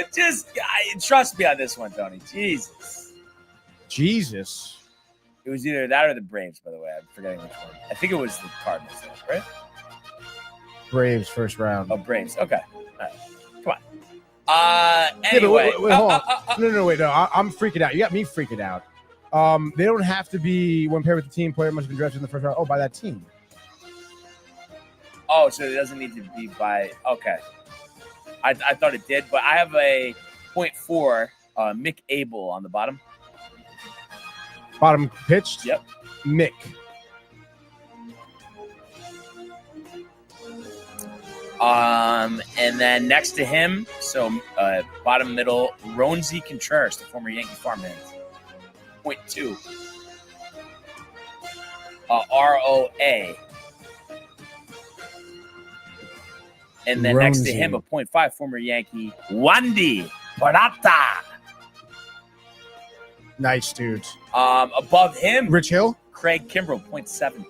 trust me on this one, Tony. Jesus. It was either that or the Braves, by the way. I'm forgetting which one. I think it was the Cardinals, right? Braves, first round. Oh, Braves. Okay. All right. Come on. Anyway. Wait, hold on. No. I'm freaking out. You got me freaking out. They don't have to be one pair with the team. Player must have been drafted in the first round. Oh, by that team. Oh, so it doesn't need to be by. Okay. I thought it did, but I have a 0.4 Mick Abel on the bottom. Bottom pitched? Yep. Mick. And then next to him, so bottom middle, Ronzi Contreras, the former Yankee farmhand. 0.2. ROA. And then next to him, a 0.5, former Yankee, Wandy Barata. Nice, dude. Above him, Rich Hill? Craig Kimbrell, 0.7.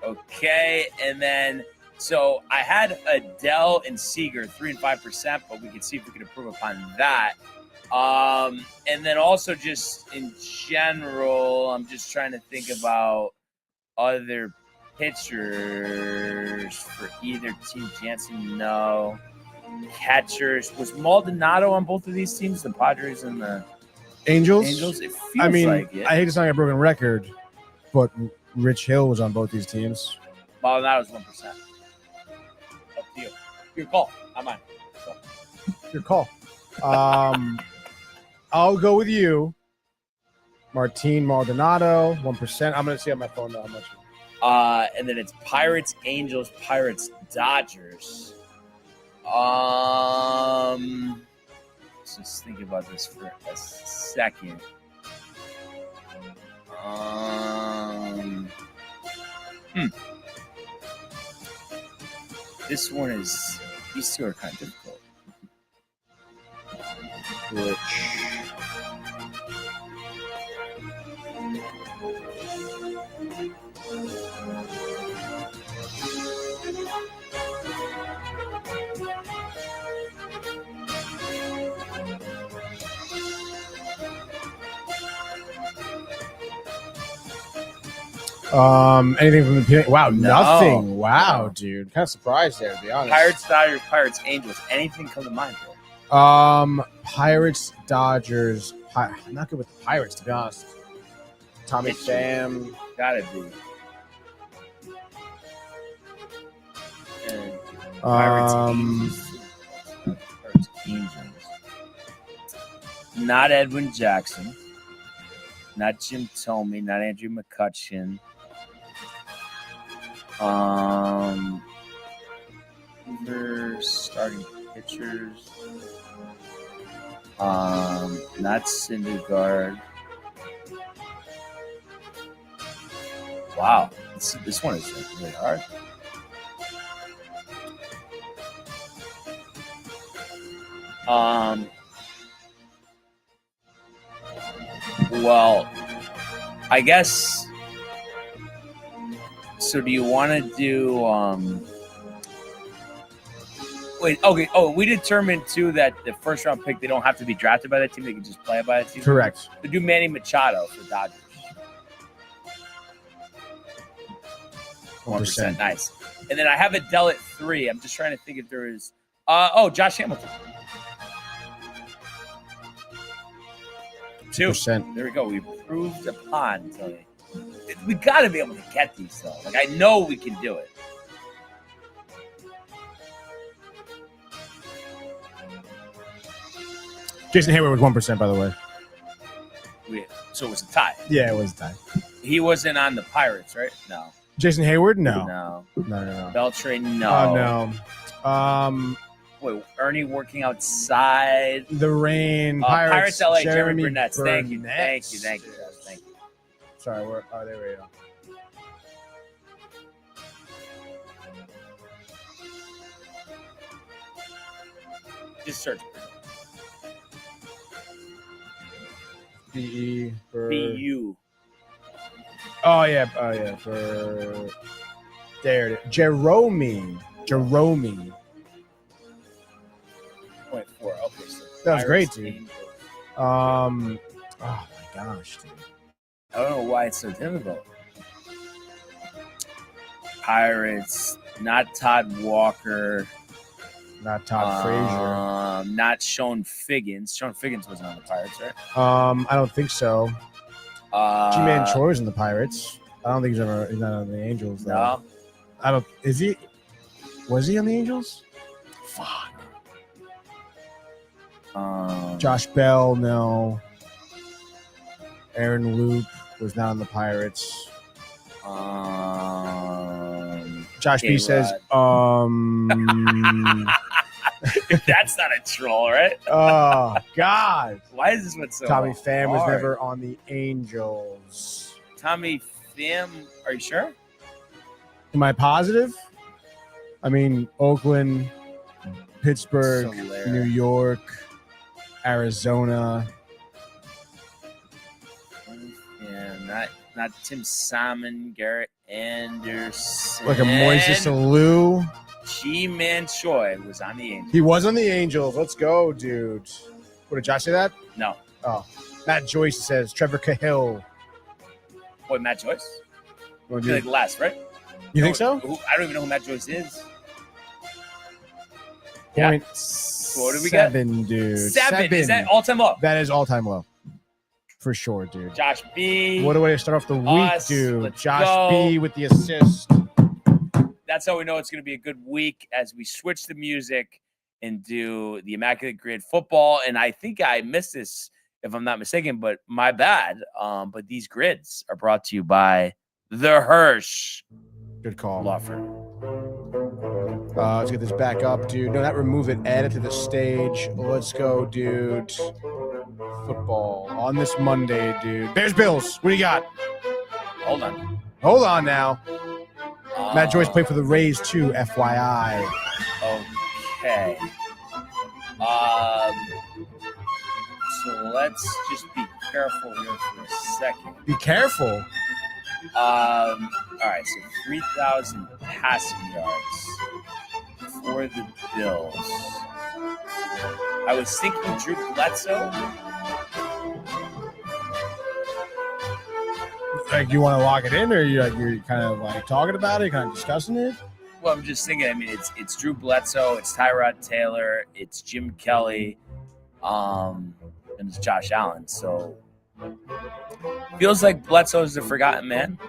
Okay, and then, so I had Adele and Seager, 3 and 5%, but we can see if we can improve upon that. And then also just in general, I'm just trying to think about other pitchers for either team. Jansen, no. Catchers. Was Maldonado on both of these teams, the Padres and the Angels? It feels like it. I hate to sound like a broken record, but Rich Hill was on both these teams. Maldonado's 1%. Up to you. Your call. I'm on. Your call. I'll go with you. Martin Maldonado, 1%. I'm going to see on my phone now how much. And then it's Pirates, Angels, Pirates, Dodgers. Let's just think about this for a second. This one is, these two are kind of difficult. Anything from the beginning? Wow, No. nothing. Wow, dude. Kind of surprised there, to be honest. Pirates, Dodgers, Pirates, Angels. Anything come to mind there? Pirates, Dodgers. I'm not good with the Pirates, to be honest. Tommy Pham. Gotta be. And Pirates, Angels. Pirates, Angels. Not Edwin Jackson. Not Jim Thome. Not Andrew McCutcheon. Hoover, starting pitchers. Not Syndergaard. Wow, this one is really hard. Well, I guess. So do you want to do? Wait. Okay. Oh, we determined too that the first round pick, they don't have to be drafted by that team; they can just play by that team. Correct. So do Manny Machado for Dodgers. 1%. Nice. And then I have Adele at 3. I'm just trying to think if there is. Josh Hamilton. 2%. There we go. We proved upon, Tony. We got to be able to get these, though. Like, I know we can do it. Jason Hayward was 1%, by the way. So it was a tie. Yeah, it was a tie. He wasn't on the Pirates, right? No. Jason Hayward? No. No. Beltran? No. No. Wait, Ernie working outside. The Rain. Pirates LA, Jeremy Burnett. Thank you. Sorry, there we go. Just search. BE for BU. Oh yeah. For there it is. Jerome. 0.4. Okay, so that was great, dude. Angels. Oh my gosh, dude. I don't know why it's so difficult. Pirates, not Todd Walker. Not Todd Frazier. Not Sean Figgins. Sean Figgins wasn't on the Pirates, right? I don't think so. G-Man Choi's in the Pirates. I don't think he's not on the Angels, though. No. Is he? Was he on the Angels? Fuck. Josh Bell, no. Aaron Loop was not on the Pirates. Josh B says, That's not a troll, right? Oh, God. Why is this one so Tommy Pham was hard? never on the Angels. Tommy Pham, are you sure? Am I positive? I mean, Oakland, Pittsburgh, Solaire. New York, Arizona. Yeah, not Tim Simon, Garrett Anderson. Like a Moises Alou. G-Man Choi was on the Angels. He was on the Angels. Let's go, dude. What, did Josh say that? No. Oh. Matt Joyce says Trevor Cahill. What, Matt Joyce? What, I feel like last, right? You think so? I don't even know who Matt Joyce is. Point What did we get? 7, dude. 7. Is that all-time low? That is all-time low. For sure, dude. Josh B. What a way to start off the week, Us. dude. Let's Josh go. B with the assist. That's how we know it's going to be a good week as we switch the music and do the Immaculate Grid football. And I think I missed this, if I'm not mistaken, but my bad. But these grids are brought to you by the Hirsch Good call. Law Firm. Let's get this back up, dude. No, not remove it. Add it to the stage. Let's go, dude. Football on this Monday, dude. Bears Bills. What do you got? Hold on. Hold on now. Matt Joyce played for the Rays too, FYI. Okay. So let's just be careful here for a second. Be careful. All right, so 3,000 passing yards for the Bills. I was thinking Drew Bledsoe. Like, you want to lock it in, or you're kind of like talking about it, kind of discussing it? Well, I'm just thinking. I mean, it's Drew Bledsoe, it's Tyrod Taylor, it's Jim Kelly, and it's Josh Allen. So feels like Bledsoe's the forgotten man.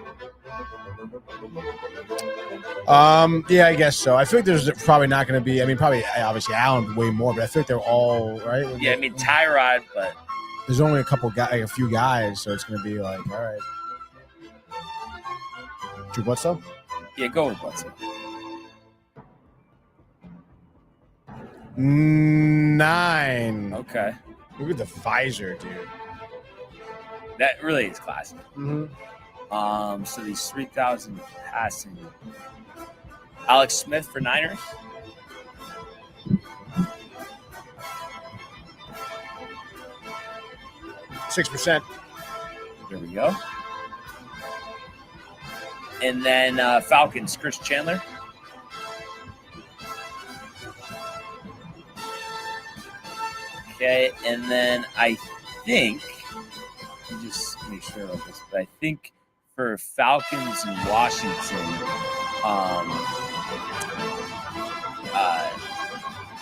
Yeah, I guess so. I feel like there's probably not going to be. I mean, probably obviously Allen way more, but I feel like they're all right. Yeah, I mean Tyrod, but there's only a few guys, so it's going to be like, all right. Drew Bledsoe? Yeah, go with Bledsoe. 9. Okay. Look at the visor, dude. That really is classic. Mm-hmm. So these 3,000 passing. Alex Smith for Niners. %. There we go. And then Falcons, Chris Chandler. Okay, and then I think, let me just make sure about this, but I think for Falcons and Washington,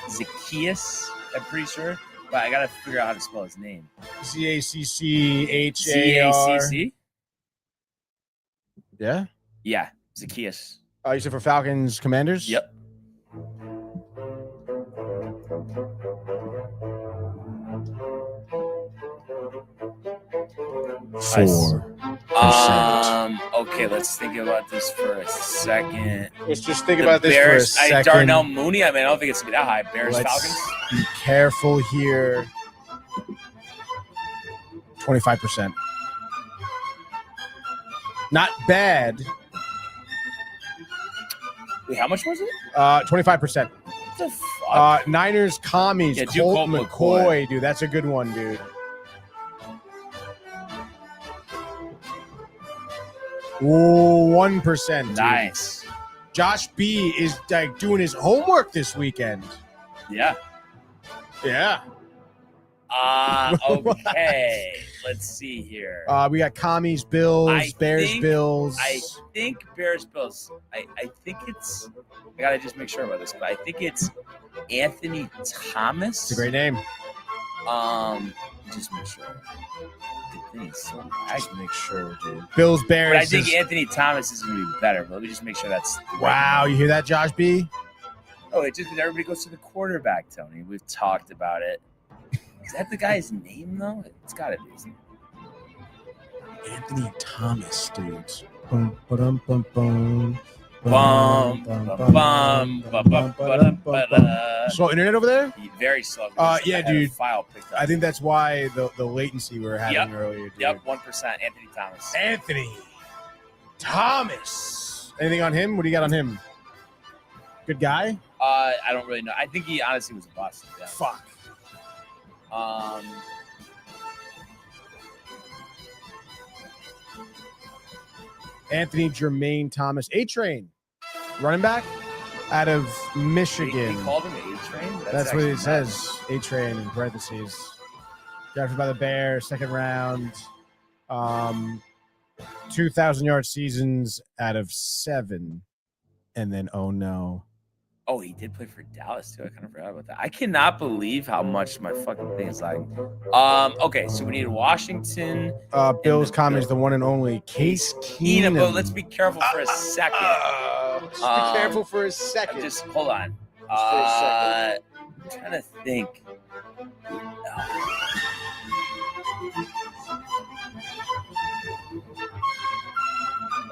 Zacchaeus, I'm pretty sure, but I got to figure out how to spell his name. Zacchar. Zacc? Yeah. Yeah, Zacchaeus. You said for Falcons Commanders? Yep. Okay, let's think about this for a second. Let's just think about this for a second. Darnell Mooney, I mean, I don't think it's going to be that high. Bears, Falcons? Be careful here. 25%. Not bad. Wait, how much was it? 25%. What the fuck? Niners commies. Yeah, Colt Colt McCoy, dude. That's a good one, dude. Ooh, 1%. Dude. Nice. Josh B is like doing his homework this weekend. Yeah. Yeah. Okay. Let's see here. We got commies, Bills, Bears, Bills. I think Bears, Bills. I think it's. I gotta just make sure about this, but I think it's Anthony Thomas. It's a great name. Just make sure. Just make sure, dude. Bills, Bears. But I think Anthony Thomas is going to be better. But let me just make sure that's. Wow, you hear that, Josh B? Oh, it just everybody goes to the quarterback, Tony. We've talked about it. Is that the guy's name though? It's got to be his name. Anthony Thomas, dudes. Bum, ba-dum, bum, bum. Slow internet over there? Very slow. Yeah, dude. File picked up. I think that's why the latency we were having earlier. Dude. Yep, 1%. Anthony Thomas. Anthony Thomas. Anything on him? What do you got on him? Good guy? I don't really know. I think he honestly was a bust. Yeah. Fuck. Anthony Jermaine Thomas, A-Train, running back out of Michigan. They called him A-Train? That's what it says, A-Train in parentheses. Drafted by the Bears, second round. 2,000-yard seasons out of 7. And then, oh, no. Oh, he did play for Dallas, too. I kind of forgot about that. I cannot believe how much my fucking thing is lagging. Okay, so we need Washington. Bills commies, the one and only Case Keenum. But let's be careful for a second. Just be careful for a second. Just hold on. Just for a second. I'm trying to think.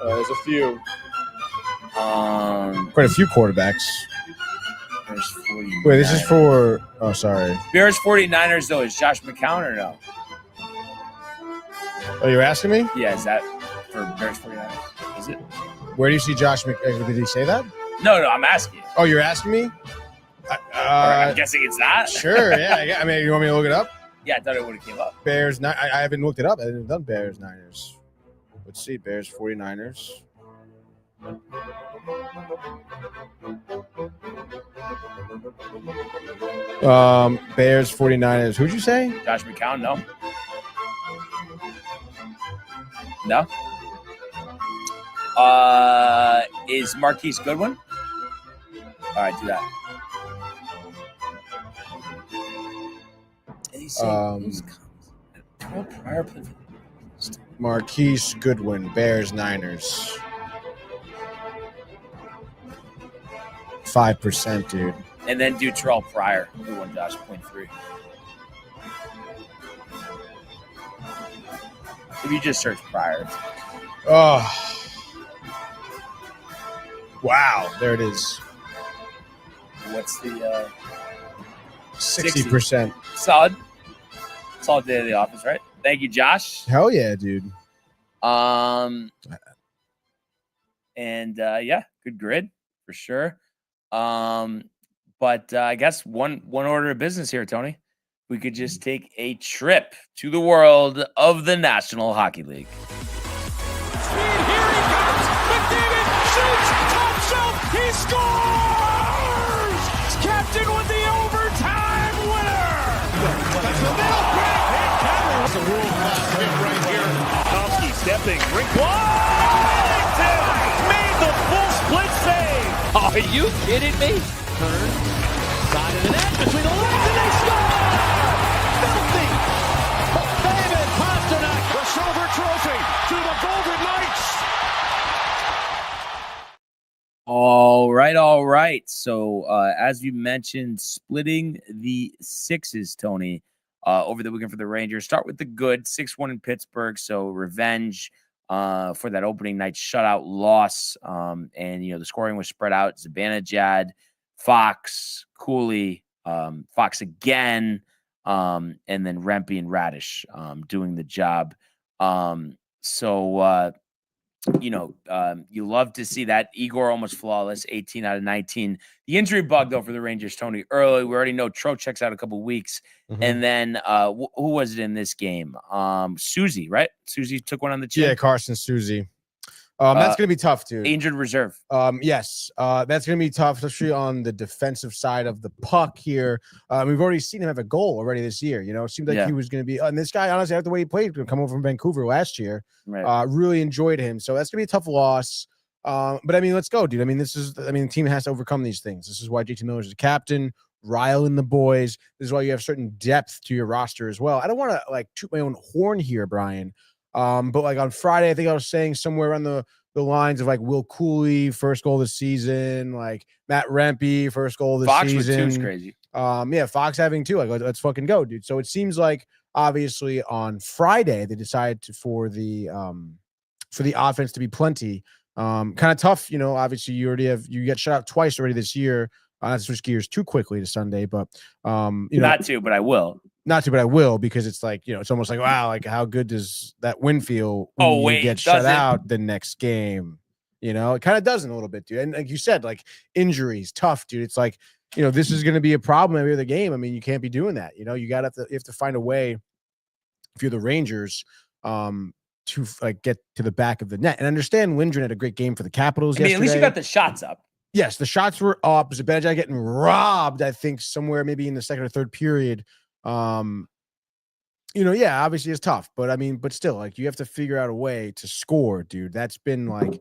There's a few. Quite a few quarterbacks. Wait, this is for. Oh, sorry. Bears 49ers, though, is Josh McCown or no? Oh, you're asking me? Yeah, is that for Bears 49ers? Is it? Where do you see Josh McCown? Did he say that? No, I'm asking you. Oh, you're asking me? I'm guessing it's not. Sure, yeah. I mean, you want me to look it up? Yeah, I thought it would have came up. Bears. I haven't looked it up. I haven't done Bears Niners. Let's see. Bears 49ers. Bears 49ers. Who'd you say? Josh McCown, no. No. Is Marquise Goodwin? All right, do that. And he's Marquise Goodwin, Bears Niners. 5%, dude. And then do Terrell Pryor, who won Josh 0.3. If you just search Pryor. Oh. Wow, there it is. What's the 60%. Solid. Solid day of the office, right? Thank you, Josh. Hell yeah, dude. And yeah, good grid for sure. But I guess one order of business here, Tony. We could just take a trip to the world of the National Hockey League. Here he comes. He scores! Captain with the overtime winner! That's the middle break! It's a world-class hit right here. Tomsky stepping, ring Washington made the full split save! Are you kidding me? Turn, side of the net, between the legs, and they score! Filthy! David Pasternak, the silver trophy to the Golden Knights! All right. So as you mentioned, splitting the sixes, Tony, over the weekend for the Rangers. Start with the good, 6-1 in Pittsburgh. So revenge for that opening night shutout loss. And, the scoring was spread out. Zibanejad, Fox, Cooley, Fox again, and then Rempe and Radish doing the job. You love to see that. Igor almost flawless, 18 out of 19. The injury bug, though, for the Rangers, Tony, early. We already know Trocheck's out a couple weeks. Mm-hmm. And then who was it in this game? Susie, right? Susie took one on the chin. Yeah, Carson Susie. That's going to be tough, dude. Injured reserve. Yes, that's going to be tough, especially on the defensive side of the puck here. We've already seen him have a goal already this year. It seemed like he was going to be – and this guy, honestly, after the way he played, come over from Vancouver last year, really enjoyed him. So that's going to be a tough loss. But, let's go, dude. The team has to overcome these things. This is why JT Miller is the captain, riling the boys. This is why you have certain depth to your roster as well. I don't want to, toot my own horn here, Brian. But on Friday, I think I was saying somewhere around the lines of Will Cooley, first goal of the season, Matt Rempe, first goal of the Fox season. Fox with 2 is crazy. Fox having 2. Let's fucking go, dude. So it seems like obviously on Friday they decided for the offense to be plenty. Kind of tough, obviously you get shut out twice already this year. Not to switch gears too quickly to Sunday, but not to, but I will. Not to, but I will, because it's it's almost like, wow, how good does that win feel when you get shut out the next game? It kind of doesn't a little bit, dude. And like you said, injuries, tough, dude. It's this is going to be a problem every other game. You can't be doing that. You have to find a way, if you're the Rangers, to get to the back of the net. And understand Lindgren had a great game for the Capitals yesterday. At least you got the shots up. Yes, the shots were up. Zibanejad getting robbed, I think, somewhere maybe in the second or third period. Obviously it's tough, but but still, you have to figure out a way to score, dude. That's been a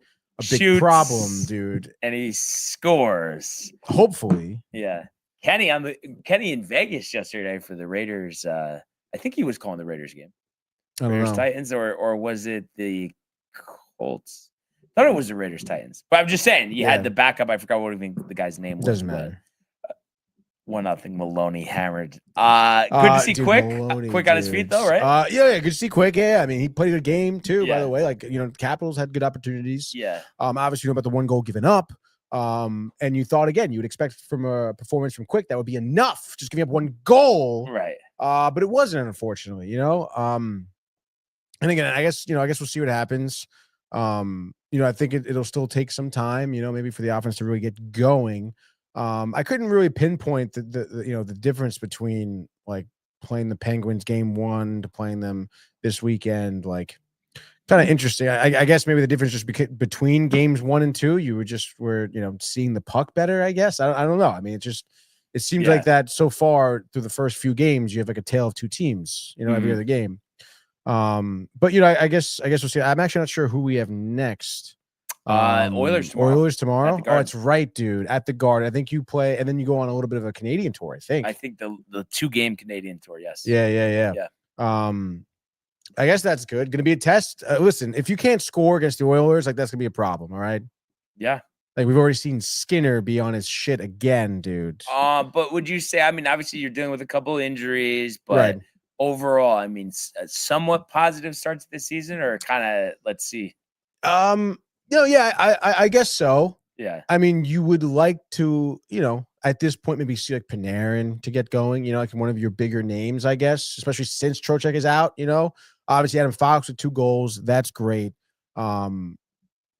big problem, dude. And he scores. Hopefully. Yeah. Kenny in Vegas yesterday for the Raiders. I think he was calling the Raiders game. Raiders Titans, or was it the Colts? I thought it was the Raiders Titans. But I'm just saying, you had the backup. I forgot what even the guy's name was. Doesn't matter. 1-0 Maloney hammered. Good to see Quick. Maloney, Quick on his feet though, right? Yeah, good to see Quick. Yeah, he played a game too, by the way. Capitals had good opportunities. Yeah. Obviously, about the one goal given up. And you thought again, you would expect from a performance from Quick that would be enough, just giving up one goal. Right. But it wasn't, unfortunately, And again, I guess we'll see what happens. I think it'll still take some time, maybe for the offense to really get going. I couldn't really pinpoint the difference between playing the Penguins game 1 to playing them this weekend. Kind of interesting. I guess maybe the difference just between games 1 and 2, you were seeing the puck better. I guess I don't know. It seems like that so far through the first few games, you have a tale of two teams. Every other game. But I guess we'll see. I'm actually not sure who we have next. Oilers tomorrow. Oilers tomorrow. Oh, it's right, dude. At the Garden. I think you play, and then you go on a little bit of a Canadian tour. I think the 2-game Canadian tour. Yes. Yeah. I guess that's good. Going to be a test. Listen, if you can't score against the Oilers, that's gonna be a problem. All right. Yeah. We've already seen Skinner be on his shit again, dude. But would you say? Obviously you're dealing with a couple injuries, but overall, somewhat positive starts this season, or kind of let's see. I guess so. Yeah. You would like to, at this point, maybe see Panarin to get going, one of your bigger names, I guess, especially since Trocheck is out, obviously Adam Fox with 2 goals. That's great. But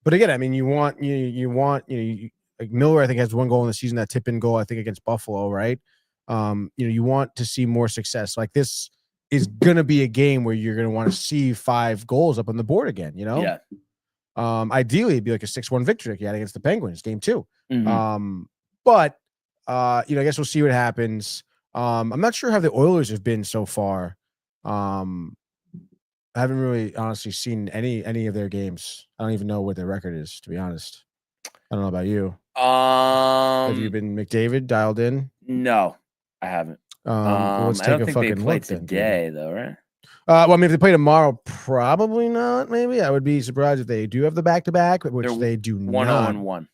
again, you want Miller, I think, has 1 goal in the season, that tip-in goal, I think, against Buffalo, right? You want to see more success. This is going to be a game where you're going to want to see 5 goals up on the board again, Yeah. Ideally, it'd be like a 6-1 victory like he had against the Penguins, game 2. Mhm. But I guess we'll see what happens. I'm not sure how the Oilers have been so far. I haven't really honestly seen any of their games. I don't even know what their record is, to be honest. I don't know about you. Have you been McDavid dialed in? No, I haven't. Let's I take don't a think they fucking play look then, dude. today, though, right? Well, I mean, if they play tomorrow, probably not. Maybe I would be surprised if they do have the back-to-back, which they do not. 1-0-1.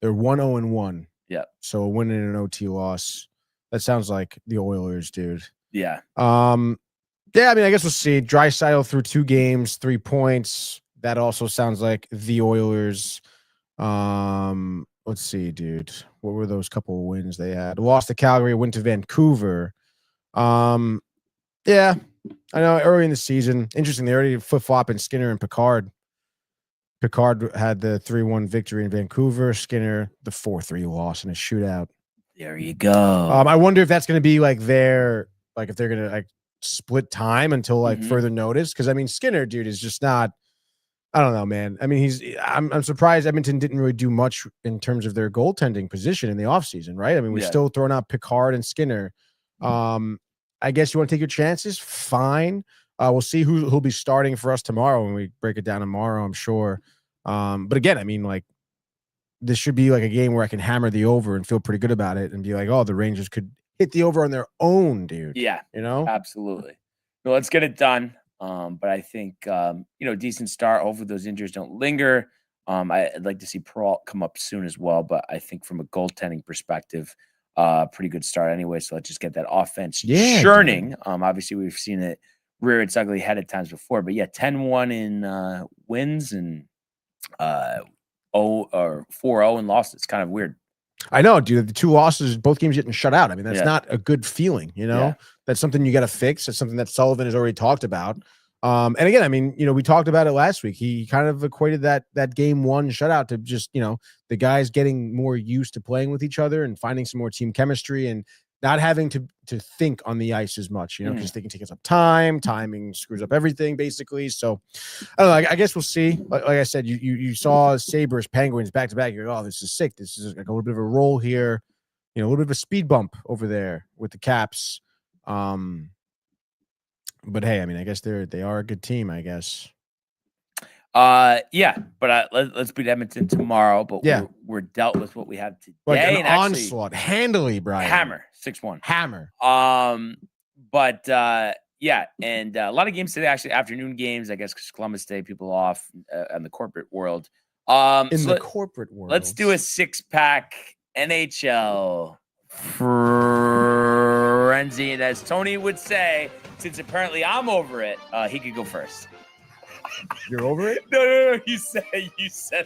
They're 1-0-1. Yeah. So a win and an OT loss. That sounds like the Oilers, dude. Yeah. Yeah, I mean, I guess we'll see. Draisaitl through 2 games, 3 points. That also sounds like the Oilers. Let's see, dude. What were those couple of wins they had? Lost to Calgary, went to Vancouver. Yeah, I know early in the season. Interesting, they already flip-flopping Skinner and Picard. Picard had the 3-1 victory in Vancouver. Skinner, the 4-3 loss in a shootout. There you go. I wonder if that's going to be like if they're going to like split time until like further notice. Because I mean, Skinner, dude, is just not. I don't know, man. I mean, I'm surprised Edmonton didn't really do much in terms of their goaltending position in the offseason, right? I mean, we're still throwing out Picard and Skinner. I guess you want to take your chances. Fine. We'll see who'll be starting for us tomorrow when we break it down tomorrow, I'm sure. But again, I mean, like, this should be like a game where I can hammer the over and feel pretty good about it and be like, oh, the Rangers could hit the over on their own, dude. Yeah. You know? Absolutely. No, let's get it done. But I think, decent start. Hopefully those injuries don't linger. I'd like to see Peralt come up soon as well. But I think from a goaltending perspective, pretty good start anyway. So let's just get that offense churning. Dude. Obviously, we've seen it rear its ugly head at times before. But yeah, 10-1 in wins and 4-0 in losses. It's kind of weird. I know, dude. The 2 losses, both games getting shut out. I mean, that's not a good feeling, you know? Yeah. That's something you got to fix. That's something that Sullivan has already talked about. And again, I mean, we talked about it last week. He kind of equated that game 1 shutout to just, the guys getting more used to playing with each other and finding some more team chemistry and not having to think on the ice as much, because they can take us up time. Timing screws up everything, basically. So, I don't know. I guess we'll see. Like I said, you saw Sabres, Penguins back to back. You're like, oh, this is sick. This is like a little bit of a roll here. A little bit of a speed bump over there with the Caps. But hey, I mean, I guess they are a good team, I guess. Yeah, but let's beat Edmonton tomorrow. But we're dealt with what we have today. Like an onslaught, handily, Brian. Hammer, 6-1. Hammer. But yeah, and a lot of games today, actually afternoon games, I guess, because Columbus Day, people off in the corporate world. Corporate world, let's do a 6-pack NHL frenzy, and as Tony would say, since apparently I'm over it, he could go first. You're over it? No. You said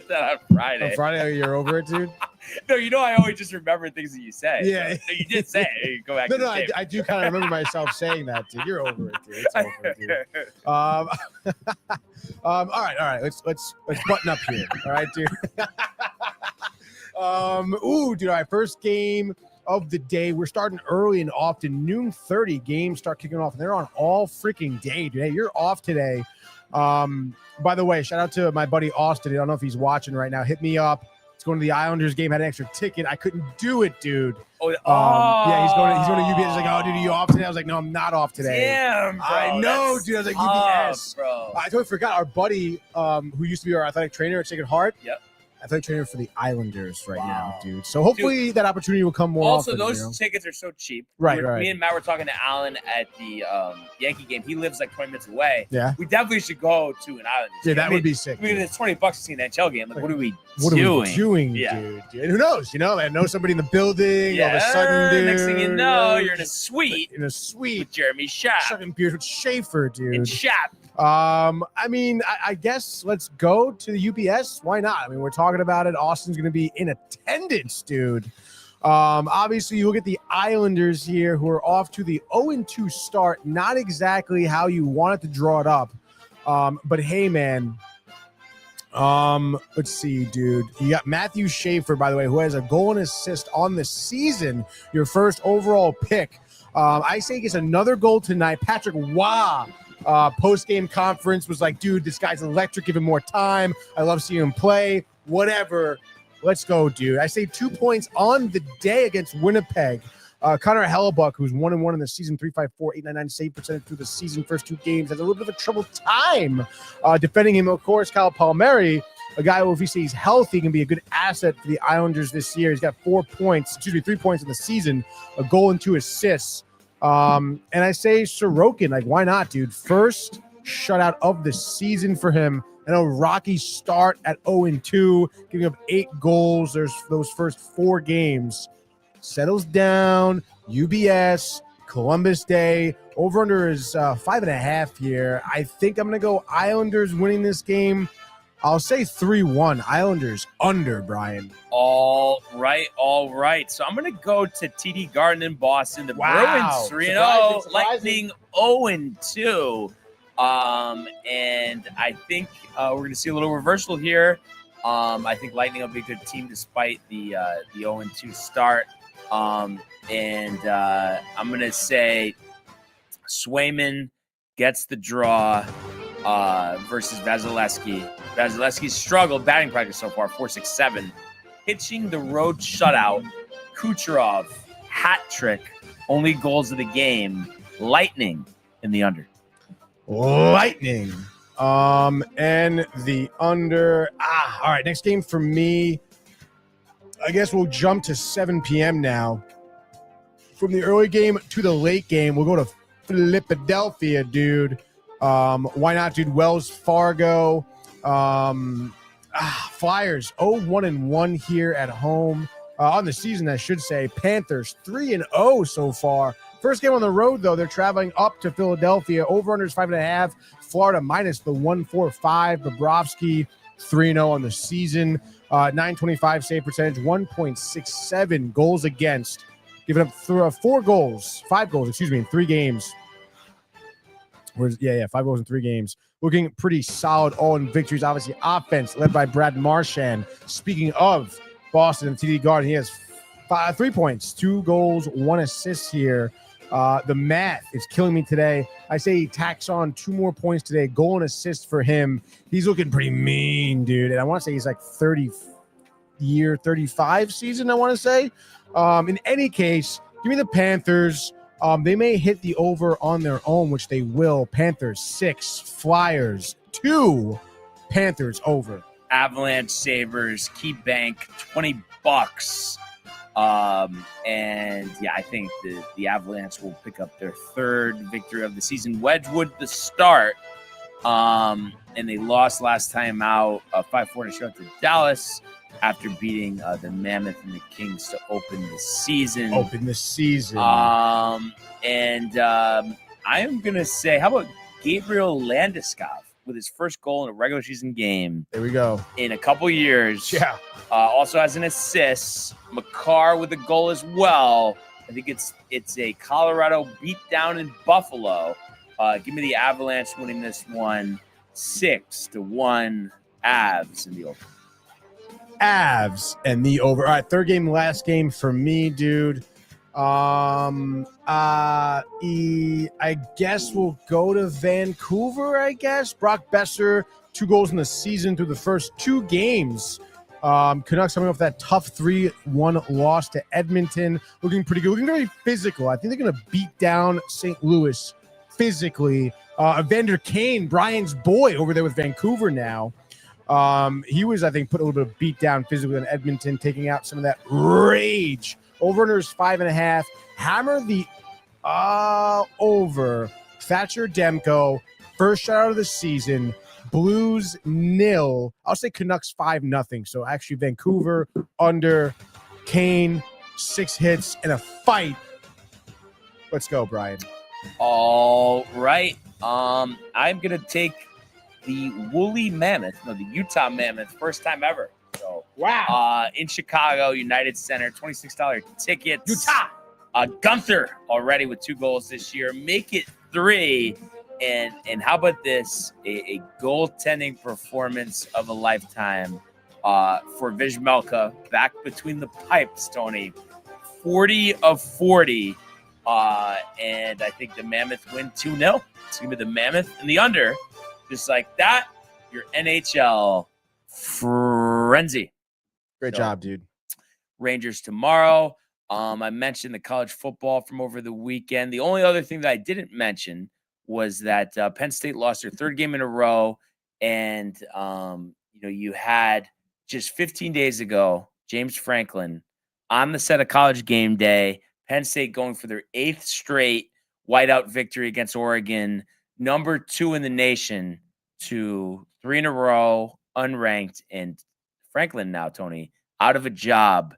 that on Friday. On Friday, you're over it, dude? No, I always just remember things that you say. Yeah. So you did say it. Go back. No, I do kind of remember myself saying that, dude. You're over it, dude. It's over, dude. All right. Let's button up here. All right, dude. Dude. All right. First game of the day. We're starting early and often. 12:30 games start kicking off, and they're on all freaking day, dude. Hey, you're off today. By the way, shout out to my buddy Austin. I don't know if he's watching right now. Hit me up. It's going to the Islanders game. Had an extra ticket. I couldn't do it, dude. Yeah, he's going to UBS. He's like, oh, dude, are you off today? I was like, no, I'm not off today. Damn, bro. I know, dude. I was like, UBS. Bro. I totally forgot our buddy, who used to be our athletic trainer at Sacred Heart. Yep. Athletic trainer for the Islanders right now, dude. So hopefully that opportunity will come more often. Also, those tickets are so cheap. Right. Me and Matt were talking to Alan at the Yankee game. He lives like 20 minutes away. Yeah. We definitely should go to an Islanders game. That would be sick. I mean, it's $20 to see an NHL game. Like, what are we doing, dude? And who knows? I know somebody in the building. All of a sudden, dude. Next thing you know, you're in a suite. With Jeremy Schaap. Sucking beers with Schaefer, dude. And Schaap. I mean, I guess let's go to the UBS. Why not? I mean, we're talking about it. Austin's going to be in attendance, dude. Obviously, you look at the Islanders here, who are off to the 0-2 start. Not exactly how you wanted to draw it up. But hey, man. Let's see, dude. You got Matthew Schaefer, by the way, who has a goal and assist on the season. Your first overall pick. I say he gets another goal tonight. Patrick Waugh Post-game conference was like, dude, this guy's electric. Give him more time. I love seeing him play. Whatever. Let's go, dude. I say 2 points on the day against Winnipeg. Connor Hellebuck, who's 1-1 in the season, 3.54, 8.99 save percentage through the season, first 2 games, has a little bit of a trouble time defending him. Of course, Kyle Palmieri, a guy who, if he stays healthy, can be a good asset for the Islanders this year. He's got 3 points in the season, a goal and 2 assists. And I say Sorokin, like, why not, dude? First shutout of the season for him. And a rocky start at 0-2, giving up 8 goals. There's those first 4 games. Settles down, UBS, Columbus Day. Over-under is 5.5 here. I think I'm going to go Islanders winning this game. I'll say 3-1. Islanders under, Brian. All right. So I'm going to go to TD Garden in Boston. The Wow. Bruins 3-0, Surprising. Lightning 0-2. And I think we're going to see a little reversal here. I think Lightning will be a good team despite the 0-2 start. I'm going to say Swayman gets the draw versus Vasilevsky. Vasilevsky's struggled batting practice so far, 4.67. Pitching the road shutout, Kucherov, hat trick, only goals of the game, Lightning in the under. Lightning. And the under. All right. Next game for me. I guess we'll jump to 7 p.m. now. From the early game to the late game, we'll go to Philadelphia, dude. Why not, dude? Wells Fargo. Flyers 0-1-1 here at home. On the season, I should say. Panthers 3-0 so far. First game on the road, though, they're traveling up to Philadelphia. Over-under is 5.5. Florida minus the 145. Bobrovsky 3-0 on the season. 925 save percentage, 1.67 goals against. Giving up 5 goals, in 3 games. 5 goals in 3 games. Looking pretty solid, all in victories. Obviously, offense led by Brad Marchand. Speaking of Boston and TD Garden, he has 3 points, 2 goals, 1 assist here. The math is killing me today. I say he tacks on 2 more points today, goal and assist for him. He's looking pretty mean, dude. And I want to say he's like 35 season, I want to say. In any case, give me the Panthers. They may hit the over on their own, which they will. Panthers 6, Flyers 2, Panthers over. Avalanche Sabres, Key Bank, $20. And yeah, I think the Avalanche will pick up their 3rd victory of the season. Wedgwood, the start. And they lost last time out 5-4 to Dallas after beating the Mammoth and the Kings to open the season. I am going to say, how about Gabriel Landeskog with his first goal in a regular season game? There we go. In a couple years. Yeah. Also has an assist. McCarr with a goal as well. I think it's a Colorado beatdown in Buffalo. Give me the Avalanche winning this one 6-1. Avs in the over. Avs and the over. All right, 3rd game, last game for me, dude. I guess we'll go to Vancouver, I guess. Brock Besser, 2 goals in the season through the first 2 games. Canucks coming off that tough 3-1 loss to Edmonton. Looking pretty good. Looking very physical. I think they're going to beat down St. Louis physically. Evander Kane, Brian's boy over there with Vancouver now. He was, I think, put a little bit of beat down physically in Edmonton, taking out some of that rage. Over-under is 5.5. Hammer the over. Thatcher Demko, first shutout of the season. Blues 0. I'll say Canucks 5-0. So actually Vancouver under. Kane 6 hits and a fight. Let's go, Brian. All right. I'm gonna take the the Utah Mammoth, first time ever. So wow. In Chicago, United Center, $26 tickets. Utah. Gunther already with 2 goals this year. Make it 3. And how about this? A goaltending performance of a lifetime for Vizmelka back between the pipes, Tony. 40 of 40 And I think the Mammoth win 2-0. It's going to be the Mammoth and the under. Just like that, your NHL frenzy. Great job, dude. Rangers tomorrow. I mentioned the college football from over the weekend. The only other thing that I didn't mention was that Penn State lost their third game in a row. And, you had just 15 days ago, James Franklin on the set of College Game Day, Penn State going for their 8th straight whiteout victory against Oregon, number 2 in the nation, to 3 in a row, unranked. And Franklin now, Tony, out of a job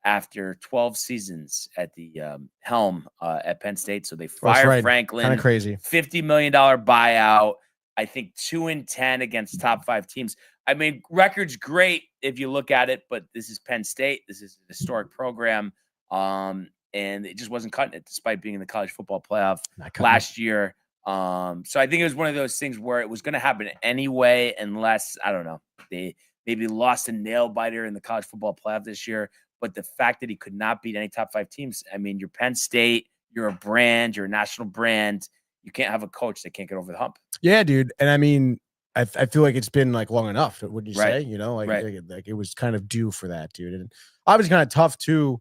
after 12 seasons at the helm at Penn State. So they fired Franklin. Kind of crazy. $50 million buyout. I think 2-10 against top 5 teams. I mean, record's great if you look at it, but this is Penn State. This is a historic program. And it just wasn't cutting it despite being in the college football playoff last year. So I think it was one of those things where it was going to happen anyway, unless, I don't know, they maybe lost a nail biter in the college football playoff this year. But the fact that he could not beat any top 5 teams, I mean, you're Penn State, you're a brand, you're a national brand. You can't have a coach that can't get over the hump. Yeah, dude. And I mean, I feel like it's been like long enough. Wouldn't you say? You know, like it was kind of due for that, dude. And obviously kind of tough too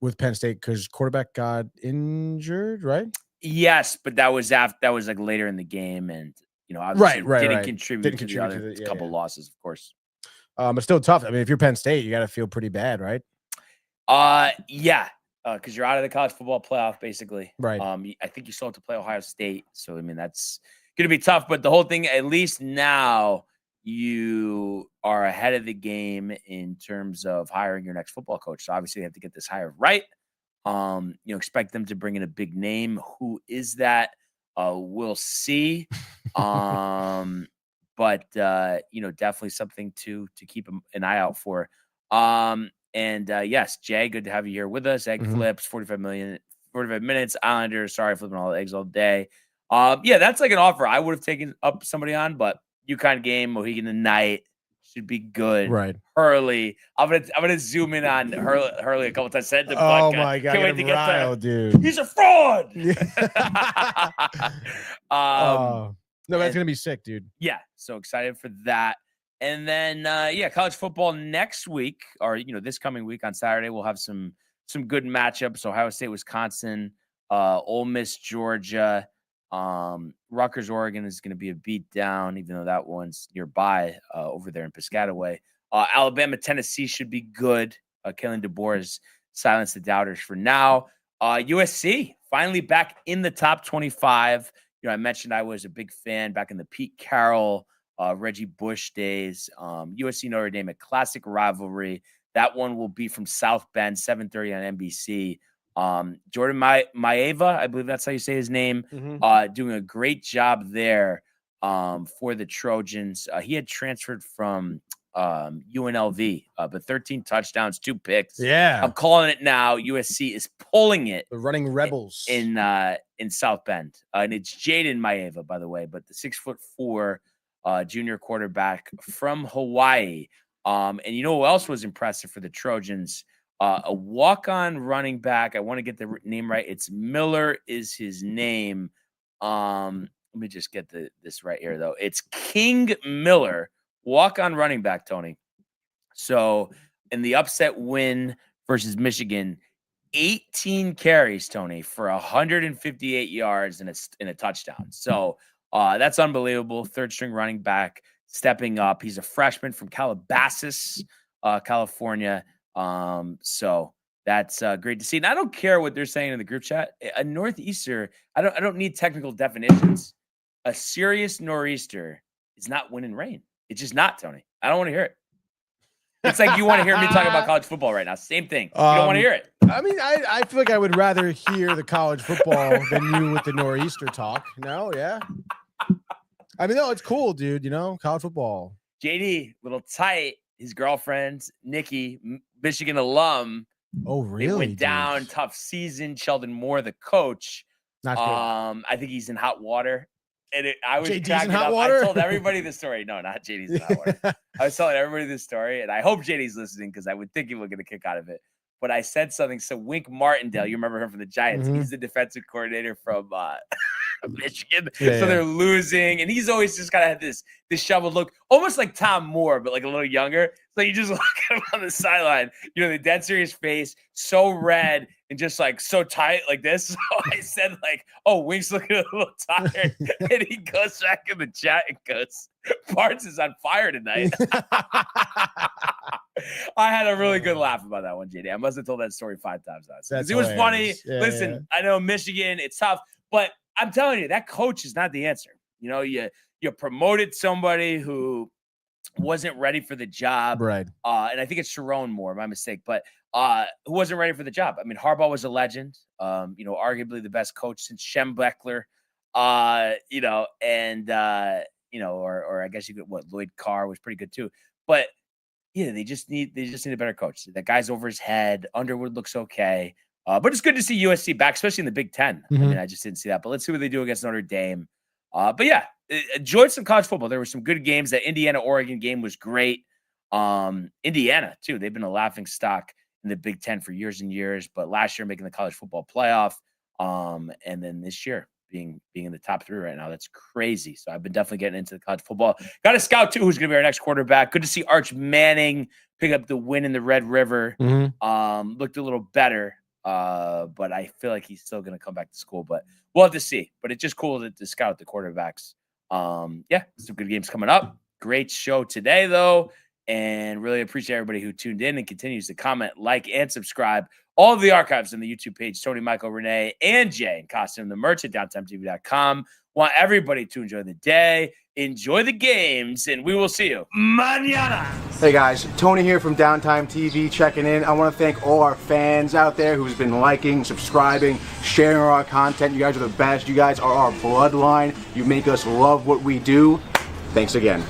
with Penn State because quarterback got injured, right? Yes, but that was like later in the game, and obviously didn't contribute to the other couple losses, of course. But still tough. I mean, if you're Penn State, you got to feel pretty bad, right? Because you're out of the college football playoff, basically. Right. I think you still have to play Ohio State. So, I mean, that's going to be tough. But the whole thing, at least now, you are ahead of the game in terms of hiring your next football coach. So, obviously, you have to get this hire right. Expect them to bring in a big name. Who is that? We'll see. But definitely something to keep an eye out for. Yes, Jay, good to have you here with us. Egg flips, 45 minutes. Islanders, sorry, flipping all the eggs all day. That's like an offer. I would have taken up somebody on, but UConn game, Mohegan tonight should be good. Right. Hurley. I'm gonna zoom in on Hurley a couple times. Said the oh my god, can't wait to get there, dude. He's a fraud. No, that's going to be sick, dude. Yeah, so excited for that. And then, college football next week, or, this coming week on Saturday, we'll have some good matchups. Ohio State, Wisconsin, Ole Miss, Georgia, Rutgers, Oregon is going to be a beatdown, even though that one's nearby over there in Piscataway. Alabama, Tennessee should be good. Kalen DeBoer has silenced the doubters for now. USC, finally back in the top 25. I mentioned I was a big fan back in the Pete Carroll, Reggie Bush days. USC Notre Dame, a classic rivalry. That one will be from South Bend, 7:30 on NBC. Jordan Maeva, I believe that's how you say his name, doing a great job there for the Trojans. He had transferred from UNLV, but 13 touchdowns, 2 picks. Yeah, I'm calling it now. USC is pulling it. The running rebels in South Bend, and it's Jaden Maeva, by the way, but the 6'4" junior quarterback from Hawaii. And you know who else was impressive for the Trojans? A walk-on running back. I want to get the name right. It's Miller is his name. Let me just get this right here, though. It's King Miller. Walk-on running back, Tony. So in the upset win versus Michigan, 18 carries, Tony, for 158 yards and a touchdown. So that's unbelievable. Third string running back stepping up. He's a freshman from Calabasas, California. So that's great to see. And I don't care what they're saying in the group chat. A northeaster, I don't need technical definitions. A serious nor'easter is not wind and rain. It's just not, Tony. I don't want to hear it. It's like you want to hear me talk about college football right now. Same thing. You don't want to hear it. I mean, I feel like I would rather hear the college football than you with the nor'easter talk. No, yeah. I mean, no, it's cool, dude. College football. JD, little tight. His girlfriend, Nikki, Michigan alum. Oh, really? They went down. Tough season. Sheldon Moore, the coach. Not good. I think he's in hot water. And I was JD's in hot up. water? I told everybody the story. No, not JD's in hot water. I was telling everybody this story, and I hope JD's listening because I would think he would get a kick out of it. but I said something. So Wink Martindale, you remember him from the Giants. He's the defensive coordinator from Michigan. So they're losing, and he's always just kind of had this disheveled look, almost like Tom Moore, but like a little younger. So you just look at him on the sideline, the dead serious face, so red and just like so tight like this. So I said like, "Oh, Wink's looking a little tired," and he goes back in the chat and goes, "Barnes is on fire tonight." I had a really good laugh about that one, JD. I must have told that story 5 times now. It was funny. Listen, I know Michigan, it's tough, but I'm telling you, that coach is not the answer. You promoted somebody who wasn't ready for the job. Right. And I think it's Sharon Moore, my mistake, but who wasn't ready for the job. I mean, Harbaugh was a legend, arguably the best coach since Shem Beckler, or I guess you could, Lloyd Carr was pretty good too. But yeah, they just need a better coach. That guy's over his head. Underwood looks okay. But it's good to see USC back, especially in the Big Ten. I mean, I just didn't see that. But let's see what they do against Notre Dame. But yeah, enjoyed some college football. There were some good games. That Indiana-Oregon game was great. Indiana, too. They've been a laughing stock in the Big Ten for years and years. But last year, making the college football playoff. And then this year, being in the top 3 right now. That's crazy. So I've been definitely getting into the college football. Got a scout, too, who's going to be our next quarterback. Good to see Arch Manning pick up the win in the Red River. Looked a little better. But I feel like he's still going to come back to school, but we'll have to see. But it's just cool to scout the quarterbacks. Yeah, some good games coming up. Great show today, though, and really appreciate everybody who tuned in and continues to comment, like, and subscribe. All of the archives on the YouTube page, Tony, Michael, Renee, and Jay in costume, the merch at DowntimeTV.com. Want everybody to enjoy the day, enjoy the games, and we will see you mañana. Hey guys, Tony here from Downtime TV checking in. I want to thank all our fans out there who's been liking, subscribing, sharing our content. You guys are the best. You guys are our bloodline. You make us love what we do. Thanks again.